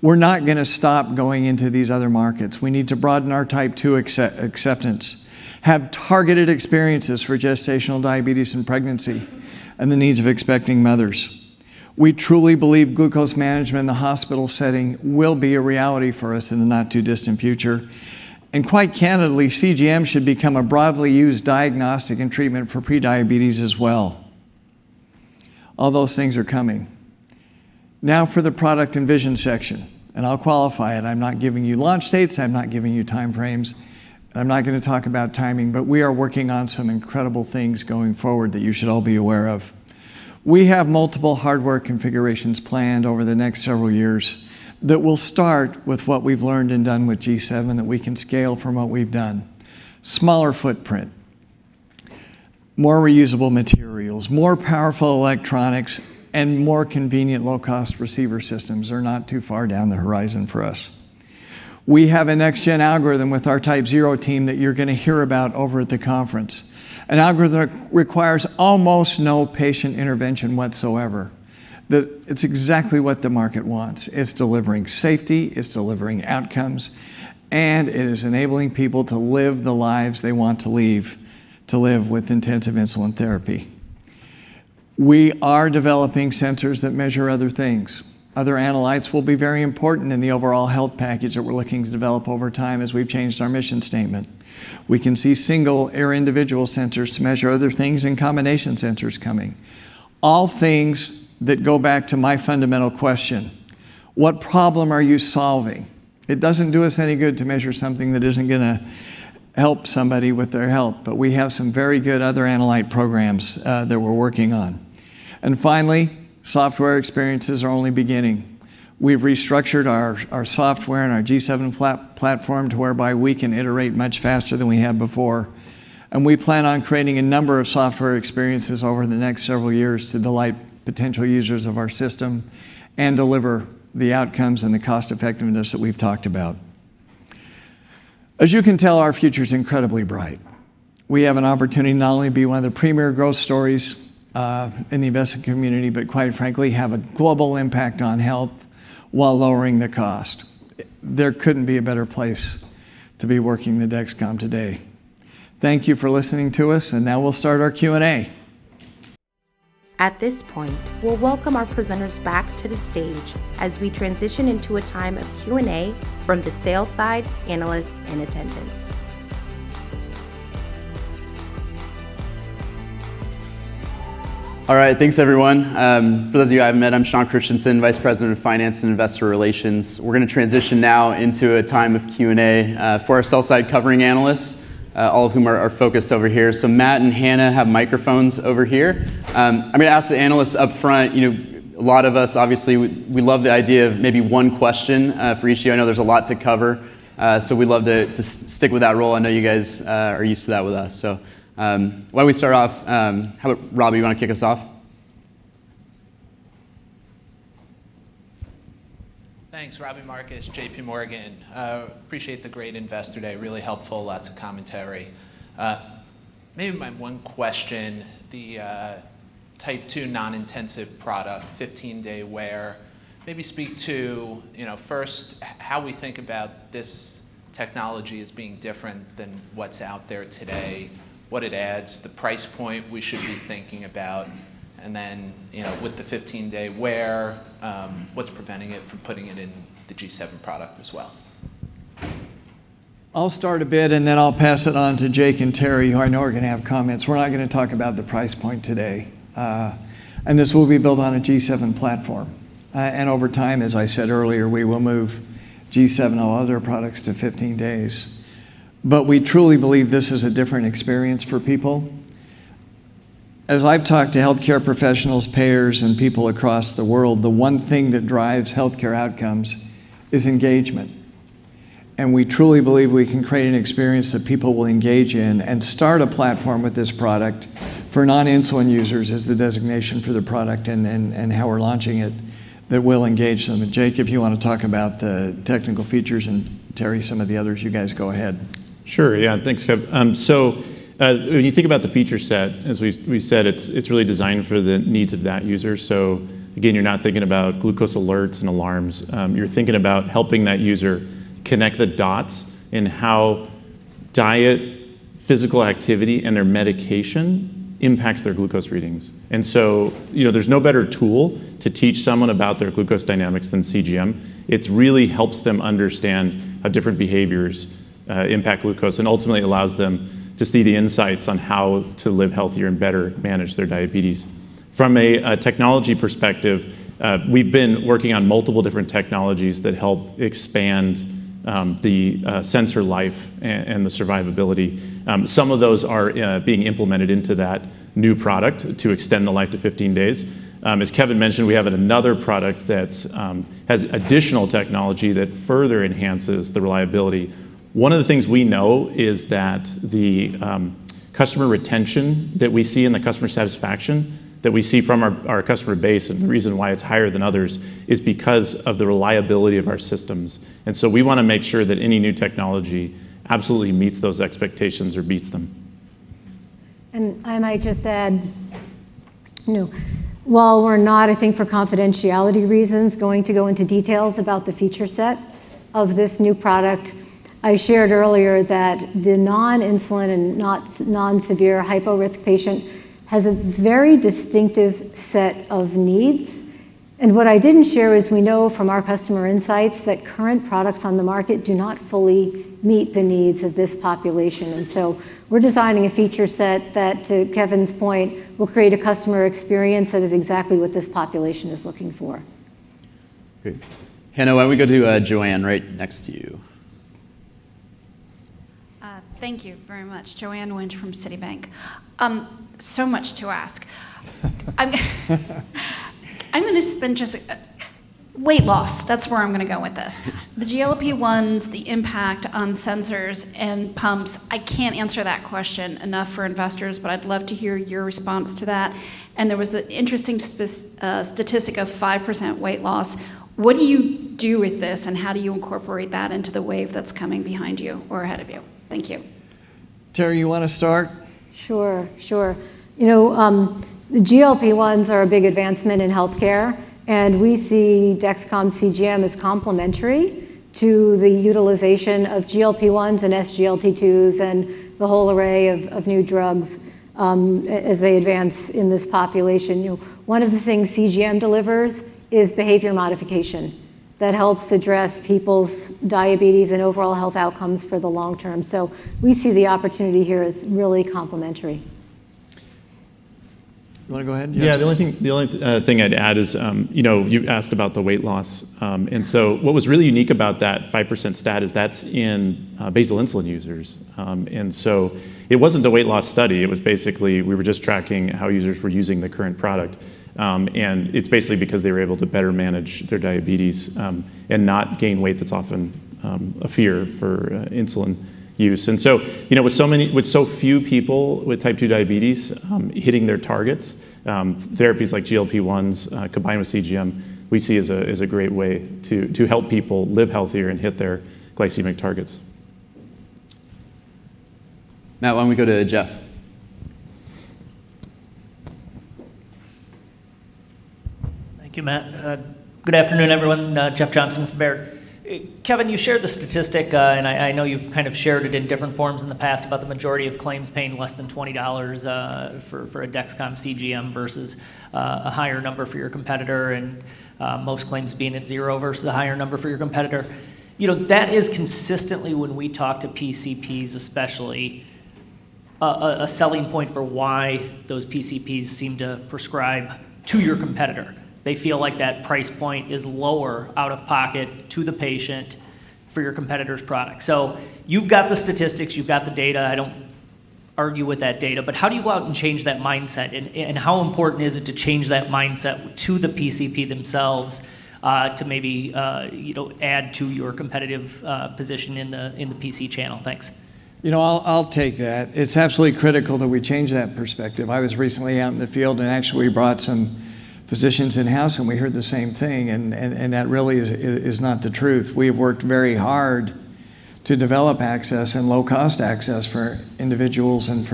We're not going to stop going into these other markets. We need to broaden our type 2 acceptance, have targeted experiences for gestational diabetes and pregnancy, and the needs of expecting mothers. We truly believe glucose management in the hospital setting will be a reality for us in the not too distant future. And quite candidly, CGM should become a broadly used diagnostic and treatment for prediabetes as well. All those things are coming. Now for the product and vision section, and I'll qualify it. I'm not giving you launch dates, I'm not giving you time frames, I'm not going to talk about timing, but we are working on some incredible things going forward that you should all be aware of. We have multiple hardware configurations planned over the next several years that will start with what we've learned and done with G7 that we can scale from what we've done. Smaller footprint, more reusable materials, more powerful electronics, and more convenient low-cost receiver systems are not too far down the horizon for us. We have a next-gen algorithm with our Type 0 team that you're going to hear about over at the conference. An algorithm that requires almost no patient intervention whatsoever. It's exactly what the market wants. It's delivering safety, it's delivering outcomes, and it is enabling people to live the lives they want to live with intensive insulin therapy. We are developing sensors that measure other things. Other analytes will be very important in the overall health package that we're looking to develop over time as we've changed our mission statement. We can see single or individual sensors to measure other things and combination sensors coming. All things that go back to my fundamental question: what problem are you solving? It doesn't do us any good to measure something that isn't going to help somebody with their health, but we have some very good other analyte programs that we're working on. And finally, software experiences are only beginning. We've restructured our software and our G7 platform to whereby we can iterate much faster than we have before. And we plan on creating a number of software experiences over the next several years to delight potential users of our system and deliver the outcomes and the cost effectiveness that we've talked about. As you can tell, our future is incredibly bright. We have an opportunity not only to be one of the premier growth stories in the investment community, but quite frankly, have a global impact on health while lowering the cost. There couldn't be a better place to be working the Dexcom today. Thank you for listening to us, and now we'll start our Q&A. At this point, we'll welcome our presenters back to the stage as we transition into a time of Q&A from the sales side, analysts in attendance. All right, thanks everyone. For those of you I haven't met, I'm Sean Christensen, Vice President of Finance and Investor Relations. We're going to transition now into a time of Q&A for our sell-side covering analysts, all of whom are focused over here. So Matt and Hannah have microphones over here. I'm going to ask the analysts up front, a lot of us, obviously, we love the idea of maybe one question for each of you. I know there's a lot to cover, so we'd love to stick with that role. I know you guys are used to that with us. So why don't we start off? How about Robbie, you want to kick us off? Thanks, Robbie Marcus, JP Morgan. Appreciate the great Investor Day, really helpful, lots of commentary. Maybe my one question, the Type 2 non-intensive product, 15-day wear. Maybe speak to, first, how we think about this technology as being different than what's out there today, what it adds, the price point we should be thinking about, and then, with the 15-day wear, what's preventing it from putting it in the G7 product as well? I'll start a bit and then I'll pass it on to Jake and Terry, who I know are going to have comments. We're not going to talk about the price point today. And this will be built on a G7 platform. And over time, as I said earlier, we will move G7 and all other products to 15 days. But we truly believe this is a different experience for people. As I've talked to healthcare professionals, payers, and people across the world, the one thing that drives healthcare outcomes is engagement. And we truly believe we can create an experience that people will engage in and start a platform with this product for non-insulin users as the designation for the product and how we're launching it that will engage them. And Jake, if you want to talk about the technical features, and Terry, some of the others, you guys go ahead. Sure, yeah, thanks, Kev. When you think about the feature set, as we said, it's really designed for the needs of that user. So again, you're not thinking about glucose alerts and alarms. You're thinking about helping that user connect the dots in how diet, physical activity, and their medication impacts their glucose readings. And so, there's no better tool to teach someone about their glucose dynamics than CGM. It really helps them understand how different behaviors impact glucose and ultimately allows them to see the insights on how to live healthier and better manage their diabetes. From a technology perspective, we've been working on multiple different technologies that help expand the sensor life and the survivability. Some of those are being implemented into that new product to extend the life to 15 days. As Kevin mentioned, we have another product that has additional technology that further enhances the reliability. One of the things we know is that the customer retention that we see and the customer satisfaction that we see from our customer base, and the reason why it's higher than others, is because of the reliability of our systems. And so we want to make sure that any new technology absolutely meets those expectations or beats them. And I might just add, while we're not, I think for confidentiality reasons, going to go into details about the feature set of this new product, I shared earlier that the non-insulin and non-severe hypo-risk patient has a very distinctive set of needs. And what I didn't share is we know from our customer insights that current products on the market do not fully meet the needs of this population. And so we're designing a feature set that, to Kevin's point, will create a customer experience that is exactly what this population is looking for. Great. Hannah, why don't we go to Joanne right next to you? Thank you very much. Joanne Winch from Citibank. So much to ask. I'm going to spend just weight loss. That's where I'm going to go with this. The GLP-1s, the impact on sensors and pumps, I can't answer that question enough for investors, but I'd love to hear your response to that. And there was an interesting statistic of 5% weight loss. What do you do with this, and how do you incorporate that into the wave that's coming behind you or ahead of you? Thank you. Terry, you want to start? Sure. The GLP-1s are a big advancement in healthcare, and we see Dexcom CGM as complementary to the utilization of GLP-1s and SGLT2s and the whole array of new drugs as they advance in this population. One of the things CGM delivers is behavior modification that helps address people's diabetes and overall health outcomes for the long term. So we see the opportunity here as really complementary. You want to go ahead? Yeah, the only thing I'd add is, you asked about the weight loss. And so what was really unique about that 5% stat is that's in basal insulin users. And so it wasn't a weight loss study. It was basically, we were just tracking how users were using the current product. And it's basically because they were able to better manage their diabetes and not gain weight that's often a fear for insulin use. And so, with so few people with type 2 diabetes hitting their targets, therapies like GLP-1s combined with CGM, we see as a great way to help people live healthier and hit their glycemic targets. Matt, why don't we go to Jeff? Thank you, Matt. Good afternoon, everyone. Jeff Johnson from Baird. Kevin, you shared the statistic, and I know you've kind of shared it in different forms in the past about the majority of claims paying less than $20 for a Dexcom CGM versus a higher number for your competitor, and most claims being at zero versus a higher number for your competitor. That is consistently, when we talk to PCPs especially, a selling point for why those PCPs seem to prescribe to your competitor. They feel like that price point is lower out of pocket to the patient for your competitor's product. So you've got the statistics, you've got the data. I don't argue with that data, but how do you go out and change that mindset? And how important is it to change that mindset to the PCP themselves to maybe add to your competitive position in the PC channel? Thanks. I'll take that. It's absolutely critical that we change that perspective. I was recently out in the field, and actually we brought some physicians in-house, and we heard the same thing, and that really is not the truth. We have worked very hard to develop access and low-cost access for individuals and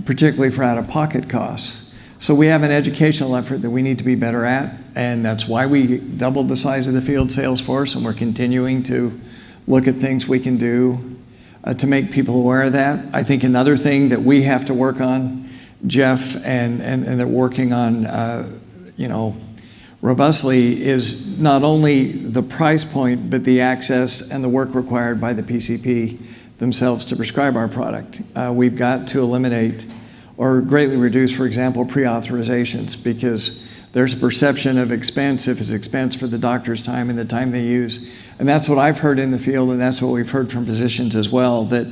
particularly for out-of-pocket costs. So we have an educational effort that we need to be better at, and that's why we doubled the size of the field sales force, and we're continuing to look at things we can do to make people aware of that. I think another thing that we have to work on, Jeff, and they're working on, robustly, is not only the price point, but the access and the work required by the PCP themselves to prescribe our product. We've got to eliminate or greatly reduce, for example, pre-authorizations, because there's a perception of expense if it's expense for the doctor's time and the time they use. And that's what I've heard in the field, and that's what we've heard from physicians as well, that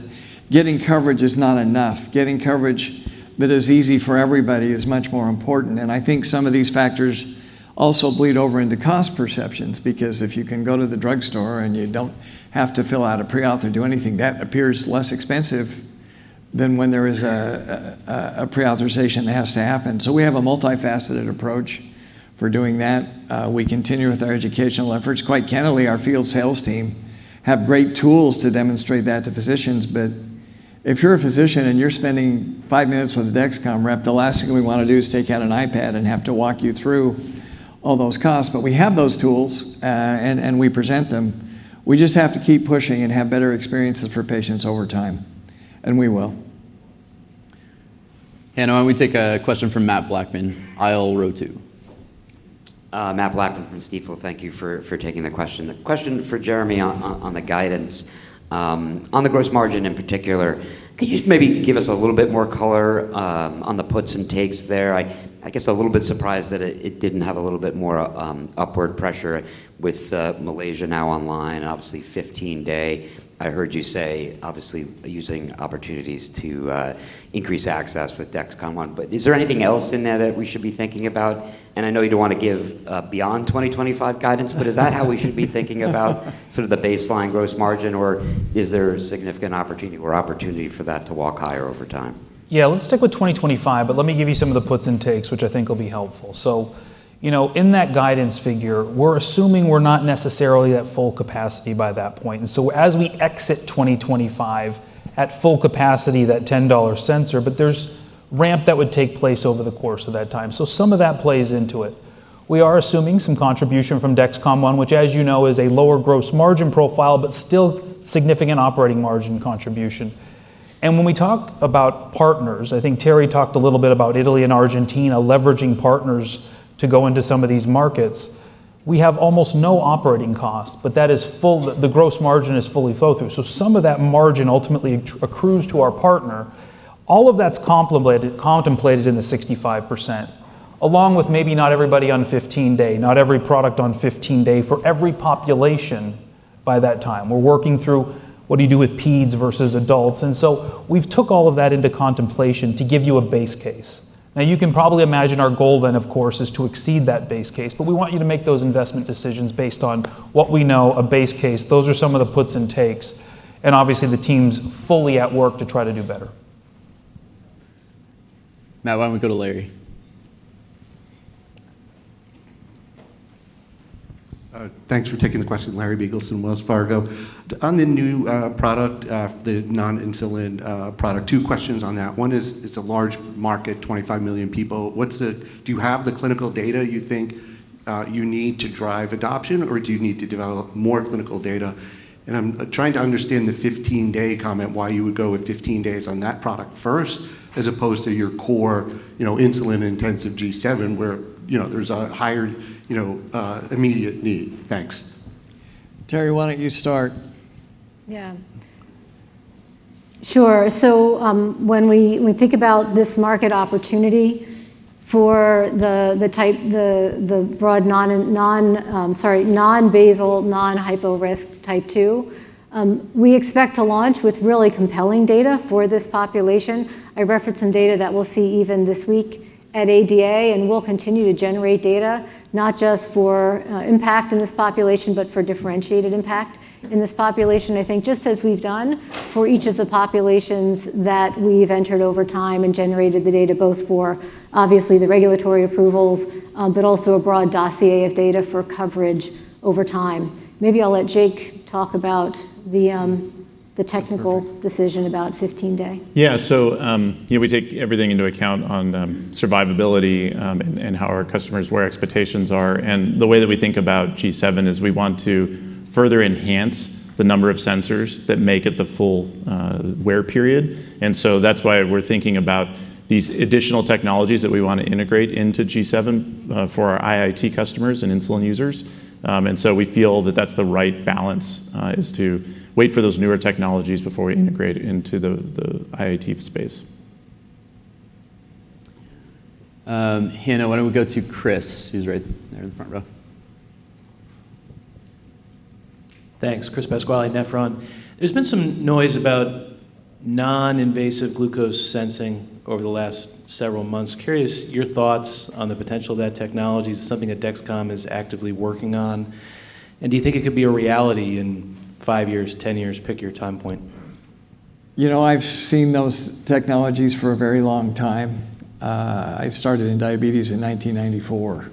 getting coverage is not enough. Getting coverage that is easy for everybody is much more important. And I think some of these factors also bleed over into cost perceptions, because if you can go to the drugstore and you don't have to fill out a pre-auth or do anything, that appears less expensive than when there is a pre-authorization that has to happen. So we have a multifaceted approach for doing that. We continue with our educational efforts. Quite candidly, our field sales team have great tools to demonstrate that to physicians, but if you're a physician and you're spending 5 minutes with a Dexcom rep, the last thing we want to do is take out an iPad and have to walk you through all those costs. But we have those tools, and we present them. We just have to keep pushing and have better experiences for patients over time, and we will. Hannah, why don't we take a question from Matt Blackman, aisle row 2. Matt Blackman from Stifel. Thank you for taking the question. The question for Jeremy on the guidance, on the gross margin in particular. Could you maybe give us a little bit more color on the puts and takes there? I guess a little bit surprised that it didn't have a little bit more upward pressure with Malaysia now online, and obviously 15-day. I heard you say, obviously, using opportunities to increase access with Dexcom One. But is there anything else in there that we should be thinking about? And I know you don't want to give beyond 2025 guidance, but is that how we should be thinking about sort of the baseline gross margin, or is there a significant opportunity for that to walk higher over time? Yeah, let's stick with 2025, but let me give you some of the puts and takes, which I think will be helpful. So, in that guidance figure, we're assuming we're not necessarily at full capacity by that point. And so as we exit 2025 at full capacity, that $10 sensor, but there's ramp that would take place over the course of that time. So some of that plays into it. We are assuming some contribution from Dexcom One, which, as you know, is a lower gross margin profile, but still significant operating margin contribution. And when we talk about partners, I think Terry talked a little bit about Italy and Argentina leveraging partners to go into some of these markets. We have almost no operating costs, but that is full, the gross margin is fully flow through. So some of that margin ultimately accrues to our partner. All of that's contemplated in the 65%, along with maybe not everybody on 15-day, not every product on 15-day for every population by that time. We're working through what do you do with peds versus adults. And so we've took all of that into contemplation to give you a base case. Now, you can probably imagine our goal then, of course, is to exceed that base case, but we want you to make those investment decisions based on what we know, a base case. Those are some of the puts and takes. And obviously the team's fully at work to try to do better. Matt, why don't we go to Larry? Thanks for taking the question. Larry Beagleson, Wells Fargo. On the new product, the non-insulin product, 2 questions on that. One is, it's a large market, 25 million people. Do you have the clinical data you think you need to drive adoption, or do you need to develop more clinical data? And I'm trying to understand the 15-day comment, why you would go with 15 days on that product first, as opposed to your core, insulin-intensive G7, where there's a higher, immediate need. Thanks. Terry, why don't you start? Yeah. Sure. So when we think about this market opportunity for the broad non-basal, non-hypo risk type 2, we expect to launch with really compelling data for this population. I referenced some data that we'll see even this week at ADA, and we'll continue to generate data, not just for impact in this population, but for differentiated impact in this population. I think just as we've done for each of the populations that we've entered over time and generated the data, both for obviously the regulatory approvals, but also a broad dossier of data for coverage over time. Maybe I'll let Jake talk about the technical decision about 15-day. Yeah, so we take everything into account on survivability and how our customers' wear expectations are. And the way that we think about G7 is we want to further enhance the number of sensors that make it the full wear period. And so that's why we're thinking about these additional technologies that we want to integrate into G7 for our IIT customers and insulin users. And so we feel that that's the right balance, is to wait for those newer technologies before we integrate into the IIT space. Hannah, why don't we go to Chris, who's right there in the front row. Thanks. Chris Pasquale, Nephron. There's been some noise about non-invasive glucose sensing over the last several months. Curious your thoughts on the potential of that technology. Is it something that Dexcom is actively working on? And do you think it could be a reality in 5 years, 10 years, pick your time point? I've seen those technologies for a very long time. I started in diabetes in 1994,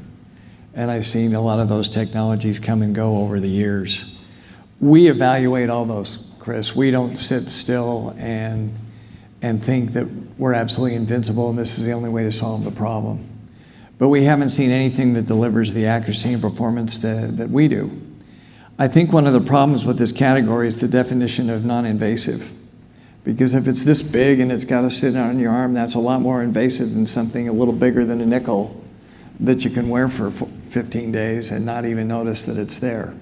and I've seen a lot of those technologies come and go over the years. We evaluate all those, Chris. We don't sit still and think that we're absolutely invincible and this is the only way to solve the problem. But we haven't seen anything that delivers the accuracy and performance that we do. I think one of the problems with this category is the definition of non-invasive. Because if it's this big and it's got to sit on your arm, that's a lot more invasive than something a little bigger than a nickel that you can wear for 15 days and not even notice that it's there.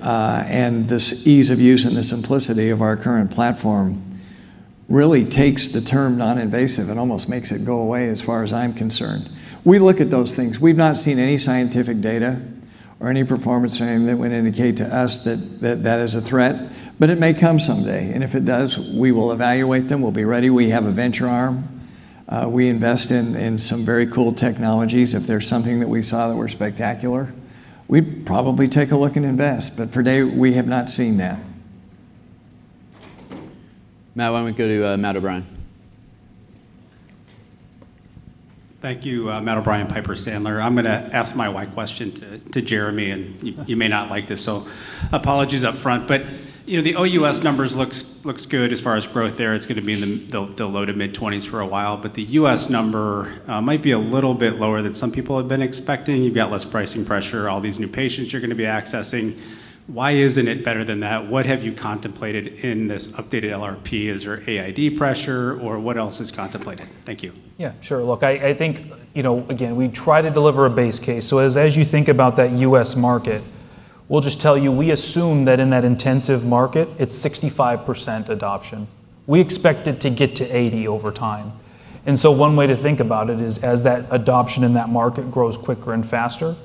And this ease of use and the simplicity of our current platform really takes the term non-invasive and almost makes it go away as far as I'm concerned. We look at those things. We've not seen any scientific data or any performance frame that would indicate to us that is a threat, but it may come someday. And if it does, we will evaluate them. We'll be ready. We have a venture arm. We invest in some very cool technologies. If there's something that we saw that were spectacular, we'd probably take a look and invest. But for today, we have not seen that. Matt, why don't we go to Matt O'Brien? Thank you, Matt O'Brien, Piper Sandler. I'm going to ask my why question to Jeremy, and you may not like this, so apologies up front. But the OUS numbers looks good as far as growth there. It's going to be in the low to mid 20s for a while, but the US number might be a little bit lower than some people have been expecting. You've got less pricing pressure, all these new patients you're going to be accessing. Why isn't it better than that? What have you contemplated in this updated LRP? Is there AID pressure, or what else is contemplated? Thank you. Yeah, sure. Look, I think, again, we try to deliver a base case. So as you think about that US market, we'll just tell you, we assume that in that intensive market, it's 65% adoption. We expect it to get to 80 over time. And so one way to think about it is as that adoption in that market grows quicker and faster,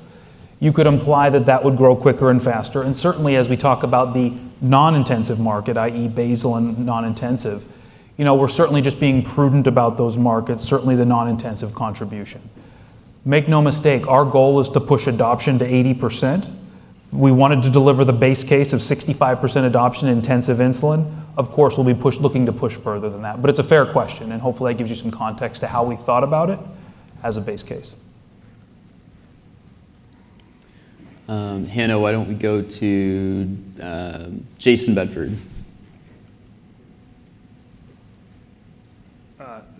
you could imply that that would grow quicker and faster. And certainly as we talk about the non-intensive market, i.e. basal and non-intensive, we're certainly just being prudent about those markets, certainly the non-intensive contribution. Make no mistake, our goal is to push adoption to 80%. We wanted to deliver the base case of 65% adoption in intensive insulin. Of course, we'll be looking to push further than that. But it's a fair question, and hopefully that gives you some context to how we thought about it as a base case. Hannah, why don't we go to Jason Bedford?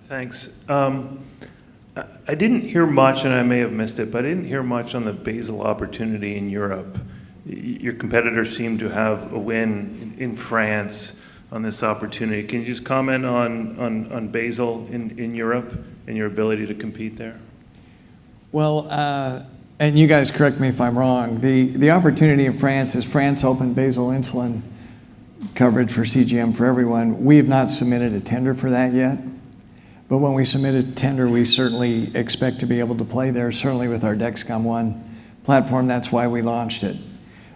Thanks. I didn't hear much, and I may have missed it, but I didn't hear much on the basal opportunity in Europe. Your competitors seem to have a win in France on this opportunity. Can you just comment on basal in Europe and your ability to compete there? Well, and you guys correct me if I'm wrong, the opportunity in France is France opened basal insulin coverage for CGM for everyone. We have not submitted a tender for that yet. But when we submit a tender, we certainly expect to be able to play there, certainly with our Dexcom ONE platform. That's why we launched it.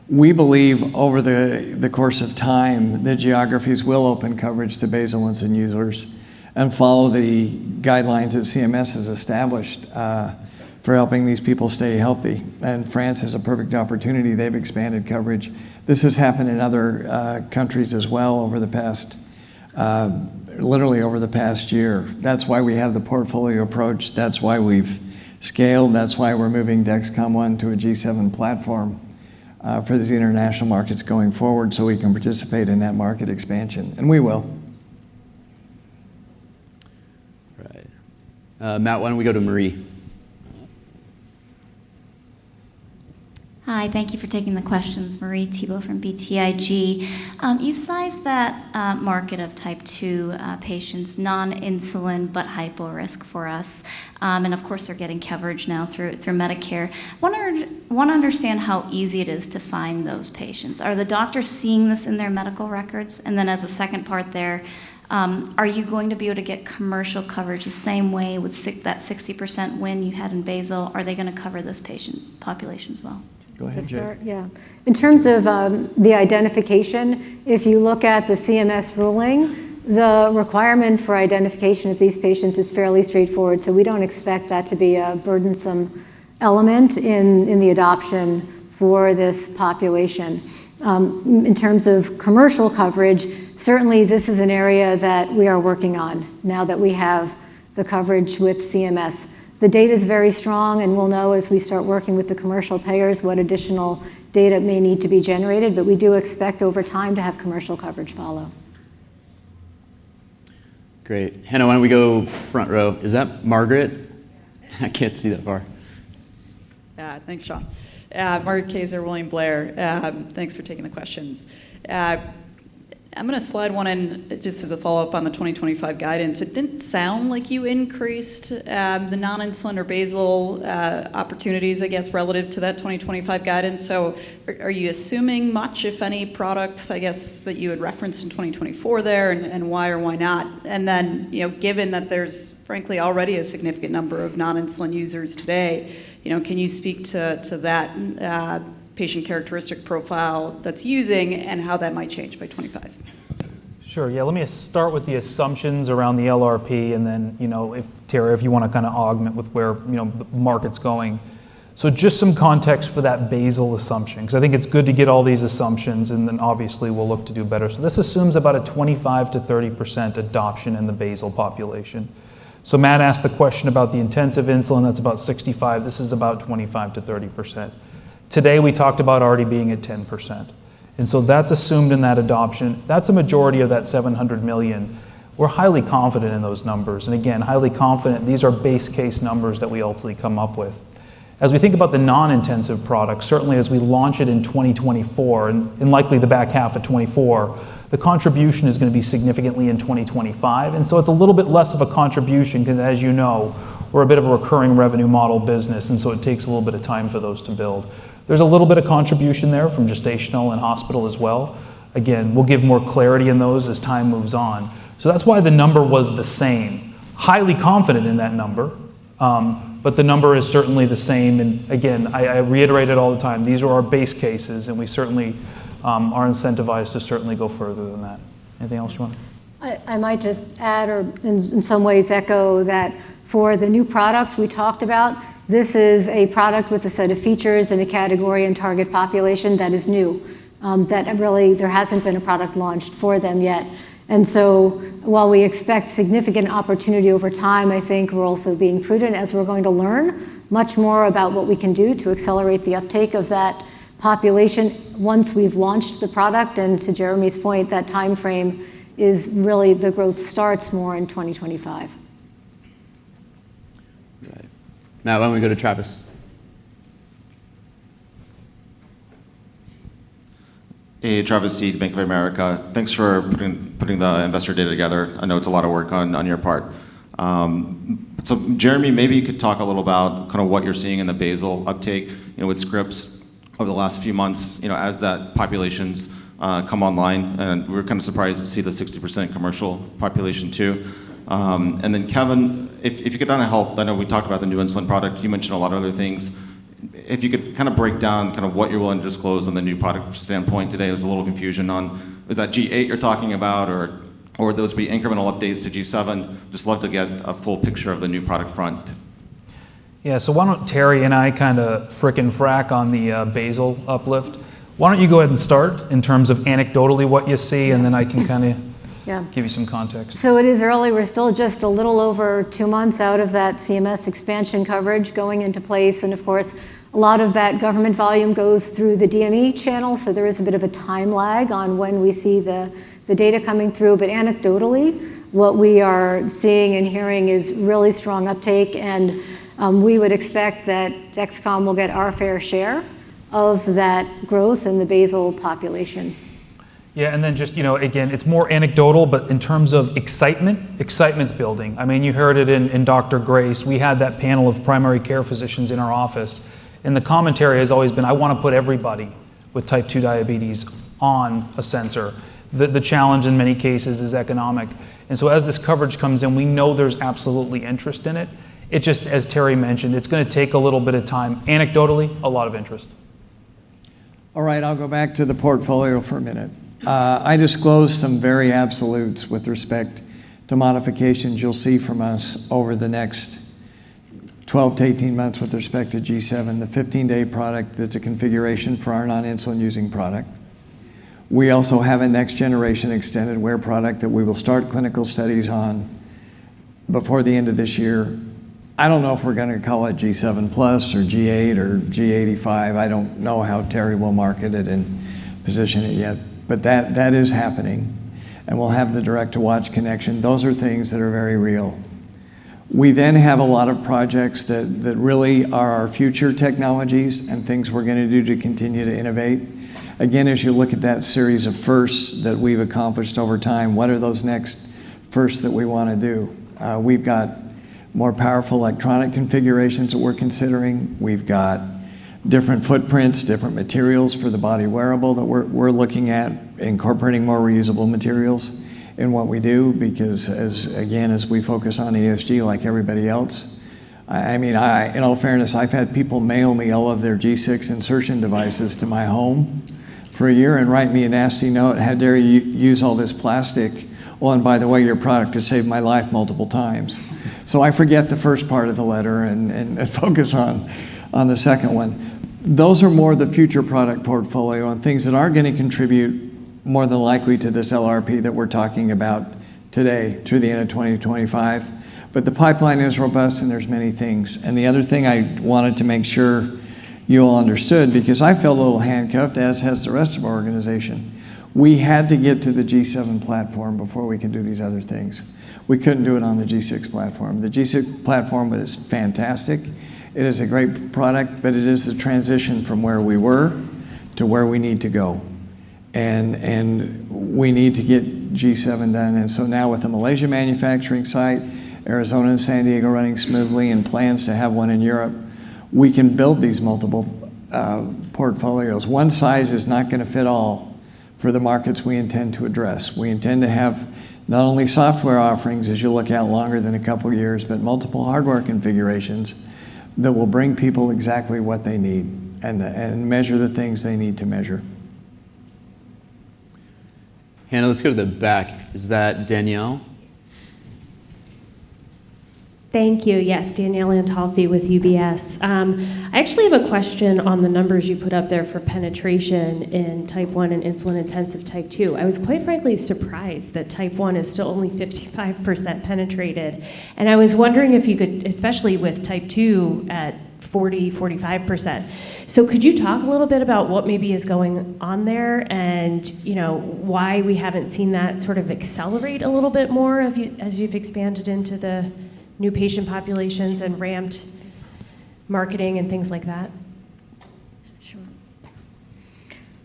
We believe over the course of time, the geographies will open coverage to basal insulin users and follow the guidelines that CMS has established for helping these people stay healthy. And France is a perfect opportunity. They've expanded coverage. This has happened in other countries as well over the past literally over the past year. That's why we have the portfolio approach. That's why we've scaled. That's why we're moving Dexcom ONE to a G7 platform for these international markets going forward so we can participate in that market expansion. And we will. Right. Matt, why don't we go to Marie? Hi, thank you for taking the questions. Marie Thibault from BTIG. You sized that market of type 2 patients, non-insulin but hypo risk for us. And of course, they're getting coverage now through Medicare. Want to understand how easy it is to find those patients. Are the doctors seeing this in their medical records? And then as a second part there, are you going to be able to get commercial coverage the same way with that 60% win you had in basal? Are they going to cover this patient population as well? Go ahead, Jay. Yeah. In terms of the identification, if you look at the CMS ruling, the requirement for identification of these patients is fairly straightforward, so we don't expect that to be a burdensome element in the adoption for this population. In terms of commercial coverage, certainly this is an area that we are working on now that we have the coverage with CMS. The data is very strong, and we'll know as we start working with the commercial payers what additional data may need to be generated, but we do expect over time to have commercial coverage follow. Great. Hannah, why don't we go front row? Is that Margaret? I can't see that far. Thanks, Sean. Margaret Kaiser, William Blair. Thanks for taking the questions. I'm going to slide one in just as a follow-up on the 2025 guidance. It didn't sound like you increased the non-insulin or basal opportunities, I guess, relative to that 2025 guidance. So are you assuming much, if any, products, I guess, that you had referenced in 2024 there, and why or why not? And then, given that there's, frankly, already a significant number of non-insulin users today, can you speak to that patient characteristic profile that's using and how that might change by 25? Sure. Yeah. Let me start with the assumptions around the LRP, and then if Terry, if you want to kind of augment with where the market's going. So just some context for that basal assumption, because I think it's good to get all these assumptions, and then obviously we'll look to do better. So this assumes about a 25 to 30% adoption in the basal population. So Matt asked the question about the intensive insulin. That's about 65. This is about 25 to 30%. Today we talked about already being at 10%. And so that's assumed in that adoption. That's a majority of that 700 million. We're highly confident in those numbers. And again, highly confident, these are base case numbers that we ultimately come up with. As we think about the non-intensive products, certainly as we launch it in 2024, and likely the back half of 24, the contribution is going to be significantly in 2025. And so it's a little bit less of a contribution because, as you know, we're a bit of a recurring revenue model business, and so it takes a little bit of time for those to build. There's a little bit of contribution there from gestational and hospital as well. Again, we'll give more clarity in those as time moves on. So that's why the number was the same. Highly confident in that number, but the number is certainly the same. And again, I reiterate it all the time. These are our base cases, and we certainly are incentivized to certainly go further than that. Anything else you want? I might just add, or in some ways echo, that for the new product we talked about, this is a product with a set of features in a category and target population that is new. That really, there hasn't been a product launched for them yet. And so while we expect significant opportunity over time, I think we're also being prudent as we're going to learn much more about what we can do to accelerate the uptake of that population once we've launched the product. And to Jeremy's point, that time frame is really, the growth starts more in 2025. Now, why don't we go to Travis? Hey, Travis Teague, Bank of America. Thanks for putting the investor data together. I know it's a lot of work on your part. So Jeremy, maybe you could talk a little about kind of what you're seeing in the basal uptake, with scripts over the last few months, as that population's come online, and we're kind of surprised to see the 60% commercial population too. And then Kevin, if you could kind of help, I know we talked about the new insulin product, you mentioned a lot of other things. If you could kind of break down kind of what you're willing to disclose on the new product standpoint today. There was a little confusion on, is that G8 you're talking about, or would those be incremental updates to G7? Just love to get a full picture of the new product front. Yeah, so why don't Terry and I kind of frickin' frack on the basal uplift. Why don't you go ahead and start in terms of anecdotally what you see, and then I can kind of give you some context. So it is early. We're still just a little over 2 months out of that CMS expansion coverage going into place. And of course, a lot of that government volume goes through the DME channel. So there is a bit of a time lag on when we see the data coming through. But anecdotally, what we are seeing and hearing is really strong uptake. And we would expect that Dexcom will get our fair share of that growth in the basal population. Yeah, and then just, again, it's more anecdotal, but in terms of excitement's building. I mean, you heard it in Dr. Grace. We had that panel of primary care physicians in our office, and the commentary has always been, I want to put everybody with type 2 diabetes on a sensor. The challenge in many cases is economic. And so as this coverage comes in, we know there's absolutely interest in it. It just, as Terry mentioned, it's going to take a little bit of time. Anecdotally, a lot of interest. All right, I'll go back to the portfolio for a minute. I disclosed some very absolutes with respect to modifications you'll see from us over the next 12 to 18 months with respect to G7, the 15-day product that's a configuration for our non-insulin using product. We also have a next generation extended wear product that we will start clinical studies on before the end of this year. I don't know if we're going to call it G7 Plus or G8 or G85. I don't know how Terry will market it and position it yet. But that is happening, and we'll have the direct-to-watch connection. Those are things that are very real. We then have a lot of projects that really are our future technologies and things we're going to do to continue to innovate. Again, as you look at that series of firsts that we've accomplished over time, what are those next firsts that we want to do? We've got more powerful electronic configurations that we're considering. We've got different footprints, different materials for the body wearable that we're looking at, incorporating more reusable materials in what we do, because as we focus on ESG like everybody else, in all fairness, I've had people mail me all of their G6 insertion devices to my home for a year and write me a nasty note, how dare you use all this plastic? Oh, and by the way, your product has saved my life multiple times. So I forget the first part of the letter and focus on the second one. Those are more the future product portfolio and things that are going to contribute more than likely to this LRP that we're talking about today through the end of 2025. But the pipeline is robust and there's many things. And the other thing I wanted to make sure you all understood, because I felt a little handcuffed, as has the rest of our organization, we had to get to the G7 platform before we could do these other things. We couldn't do it on the G6 platform. The G6 platform is fantastic. It is a great product, but it is the transition from where we were to where we need to go. And we need to get G7 done. And so now with the Malaysia manufacturing site, Arizona and San Diego running smoothly, and plans to have one in Europe, we can build these multiple portfolios. One size is not going to fit all for the markets we intend to address. We intend to have not only software offerings as you look out longer than a couple of years, but multiple hardware configurations that will bring people exactly what they need and measure the things they need to measure. Hannah, let's go to the back. Is that Danielle? Thank you. Yes, Danielle Antolfi with UBS. I actually have a question on the numbers you put up there for penetration in type 1 and insulin-intensive type 2. I was quite frankly surprised that type 1 is still only 55% penetrated. And I was wondering if you could, especially with type 2 at 45%. So could you talk a little bit about what maybe is going on there and why we haven't seen that sort of accelerate a little bit more as you've expanded into the new patient populations and ramped marketing and things like that? Sure.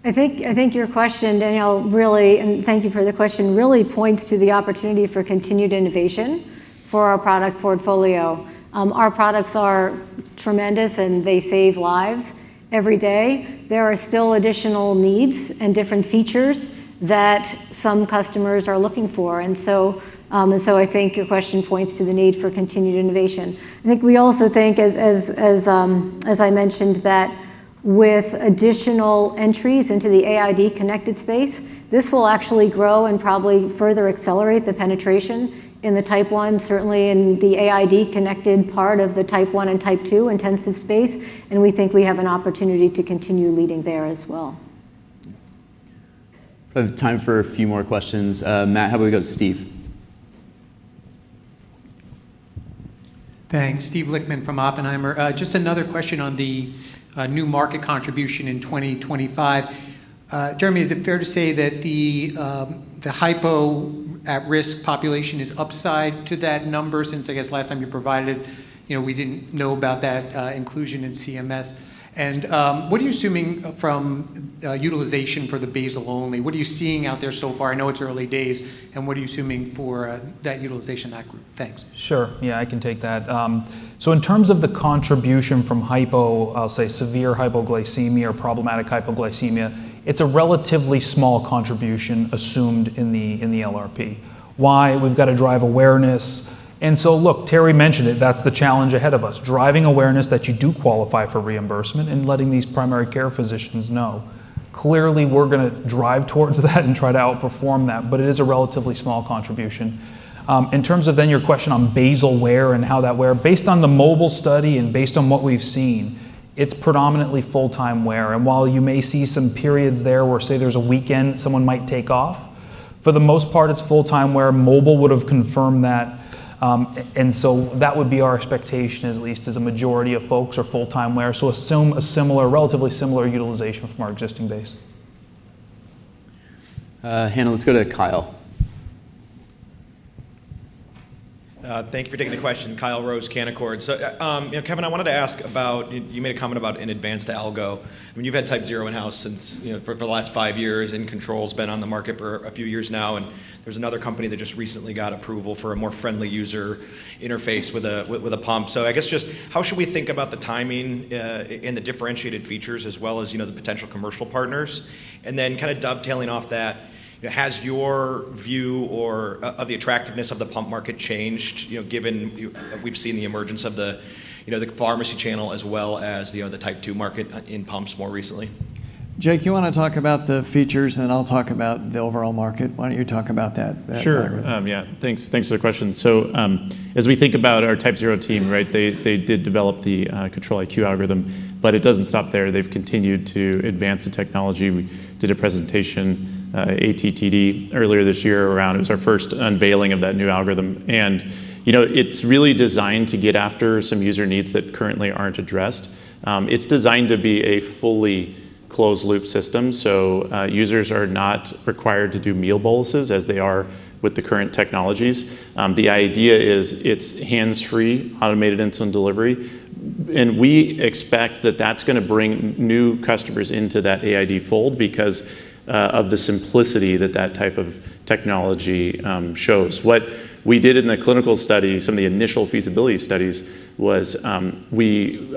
I think your question, Danielle, really, and thank you for the question, really points to the opportunity for continued innovation for our product portfolio. Our products are tremendous and they save lives every day. There are still additional needs and different features that some customers are looking for. And so I think your question points to the need for continued innovation. I think we also think, as I mentioned, that with additional entries into the AID connected space, this will actually grow and probably further accelerate the penetration in the type 1, certainly in the AID connected part of the type 1 and type 2 intensive space. And we think we have an opportunity to continue leading there as well. We have time for a few more questions. Matt, how about we go to Steve? Thanks. Steve Lichtman from Oppenheimer. Just another question on the new market contribution in 2025. Jeremy, is it fair to say that the hypo at-risk population is upside to that number, since I guess last time you provided it, we didn't know about that inclusion in CMS? And what are you assuming from utilization for the basal only? What are you seeing out there so far? I know it's early days. And what are you assuming for that utilization, that group? Thanks. Sure. Yeah, I can take that. So in terms of the contribution from hypo, I'll say severe hypoglycemia or problematic hypoglycemia, it's a relatively small contribution assumed in the LRP. Why? We've got to drive awareness. And so look, Terry mentioned it, that's the challenge ahead of us, driving awareness that you do qualify for reimbursement and letting these primary care physicians know. Clearly, we're going to drive towards that and try to outperform that, but it is a relatively small contribution. In terms of then your question on basal wear and how that wear, based on the mobile study and based on what we've seen, it's predominantly full-time wear. And while you may see some periods there where, say, there's a weekend someone might take off, for the most part, it's full-time wear. Mobile would have confirmed that. And so that would be our expectation, at least, as a majority of folks are full-time wear. So assume a relatively similar utilization from our existing base. Hannah, let's go to Kyle. Thank you for taking the question. Kyle Rose, Canaccord. So, Kevin, I wanted to ask about, you made a comment about an advanced algo. I mean, you've had Type 0 in-house since, for the last 5 years, and Control's been on the market for a few years now, and there's another company that just recently got approval for a more friendly user interface with a pump. So I guess just how should we think about the timing and the differentiated features, as well as, the potential commercial partners? And then kind of dovetailing off that, has your view of the attractiveness of the pump market changed, given we've seen the emergence of the pharmacy channel, as well as the Type 2 market in pumps more recently? Jake, you want to talk about the features, and I'll talk about the overall market. Why don't you talk about that? Sure. Yeah. Thanks for the question. So as we think about our Type 0 team, right, they did develop the Control-IQ algorithm, but it doesn't stop there. They've continued to advance the technology. We did a presentation ATTD earlier this year around, it was our first unveiling of that new algorithm. And, it's really designed to get after some user needs that currently aren't addressed. It's designed to be a fully closed loop system. So users are not required to do meal boluses as they are with the current technologies. The idea is it's hands-free automated insulin delivery. And we expect that that's going to bring new customers into that AID fold because of the simplicity that type of technology shows. What we did in the clinical study, some of the initial feasibility studies, was we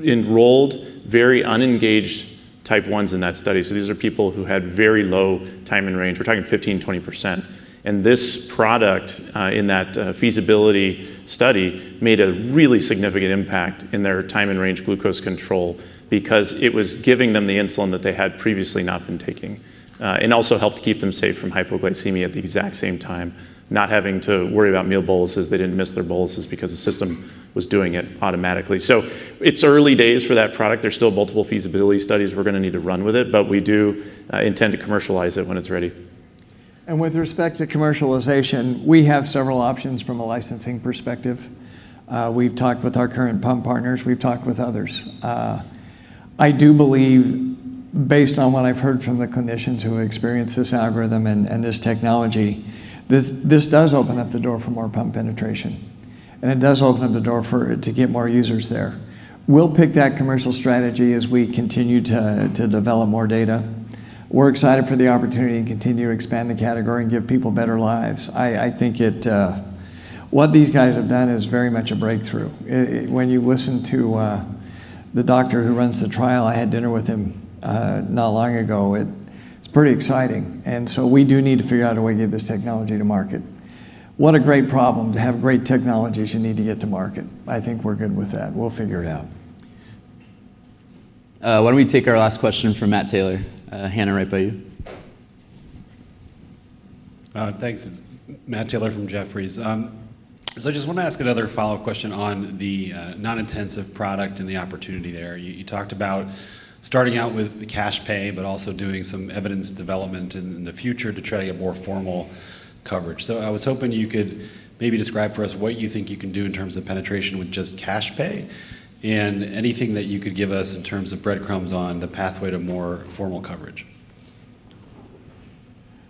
enrolled very unengaged Type 1s in that study. So these are people who had very low time in range. We're talking 15-20%. And this product in that feasibility study made a really significant impact in their time in range glucose control, because it was giving them the insulin that they had previously not been taking, and also helped keep them safe from hypoglycemia at the exact same time, not having to worry about meal boluses. They didn't miss their boluses because the system was doing it automatically. So it's early days for that product. There's still multiple feasibility studies we're going to need to run with it, but we do intend to commercialize it when it's ready. And with respect to commercialization, we have several options from a licensing perspective. We've talked with our current pump partners. We've talked with others. I do believe, based on what I've heard from the clinicians who have experienced this algorithm and this technology, this does open up the door for more pump penetration. And it does open up the door to get more users there. We'll pick that commercial strategy as we continue to develop more data. We're excited for the opportunity to continue to expand the category and give people better lives. I think what these guys have done is very much a breakthrough. When you listen to the doctor who runs the trial, I had dinner with him not long ago. It's pretty exciting. And so we do need to figure out a way to get this technology to market. What a great problem to have great technologies you need to get to market. I think we're good with that. We'll figure it out. Why don't we take our last question from Matt Taylor? Hannah, right by you. Thanks. It's Matt Taylor from Jefferies. So I just want to ask another follow-up question on the non-intensive product and the opportunity there. You talked about starting out with the cash pay, but also doing some evidence development in the future to try to get more formal coverage. So I was hoping you could maybe describe for us what you think you can do in terms of penetration with just cash pay, and anything that you could give us in terms of breadcrumbs on the pathway to more formal coverage.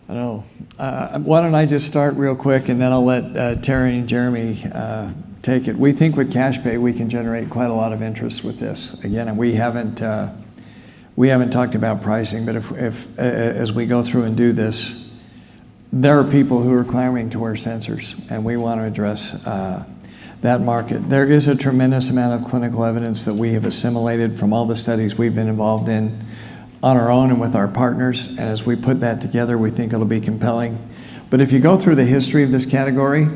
I know. Why don't I just start real quick, and then I'll let Terry and Jeremy take it. We think with cash pay we can generate quite a lot of interest with this. Again, we haven't talked about pricing, but if as we go through and do this, there are people who are clamoring to wear sensors, and we want to address that market. There is a tremendous amount of clinical evidence that we have assimilated from all the studies we've been involved in on our own and with our partners, and as we put that together, we think it'll be compelling. But if you go through the history of this category,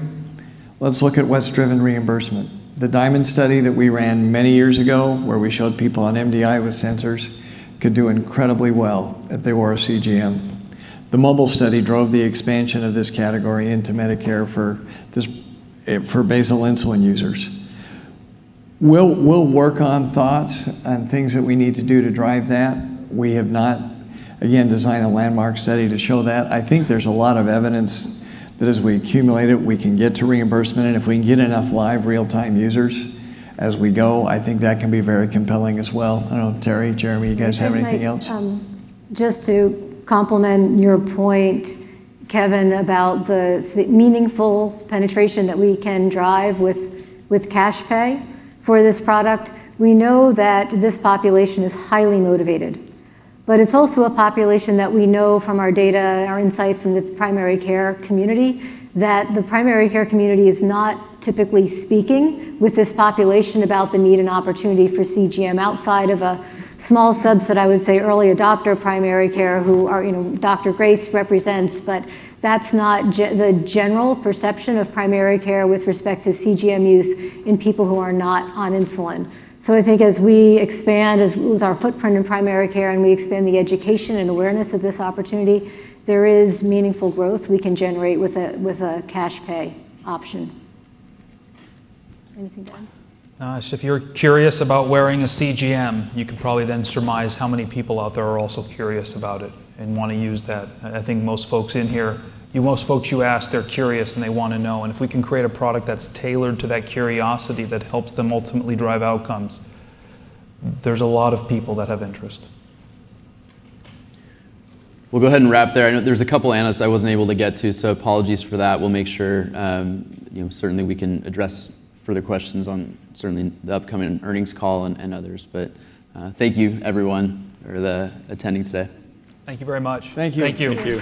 let's look at what's driven reimbursement. The Diamond study that we ran many years ago, where we showed people on MDI with sensors could do incredibly well if they wore a CGM. The Mobile study drove the expansion of this category into Medicare for basal insulin users. We'll work on thoughts and things that we need to do to drive that. We have not, again, designed a landmark study to show that. I think there's a lot of evidence that as we accumulate it, we can get to reimbursement, and if we can get enough live real-time users as we go, I think that can be very compelling as well. I don't know, Terry, Jeremy, you guys have anything else? Just to complement your point, Kevin about the meaningful penetration that we can drive with cash pay for this product. We know that this population is highly motivated, but it's also a population that we know from our data, our insights from the primary care community, that the primary care community is not typically speaking with this population about the need and opportunity for CGM outside of a small subset, I would say early adopter primary care, who are, Dr. Grace represents, but that's not the general perception of primary care with respect to CGM use in people who are not on insulin. So I think as we expand with our footprint in primary care and we expand the education and awareness of this opportunity, there is meaningful growth we can generate with a cash pay option. Anything to add? So if you're curious about wearing a CGM, you could probably then surmise how many people out there are also curious about it and want to use that. I think most folks in here, most folks you ask, they're curious and they want to know. And if we can create a product that's tailored to that curiosity that helps them ultimately drive outcomes, there's a lot of people that have interest. We'll go ahead and wrap there. I know there's a couple analysts I wasn't able to get to, so apologies for that. We'll make sure, certainly we can address further questions on certainly the upcoming earnings call and others. But thank you, everyone, for attending today. Thank you very much. Thank you. Thank you. Thank you.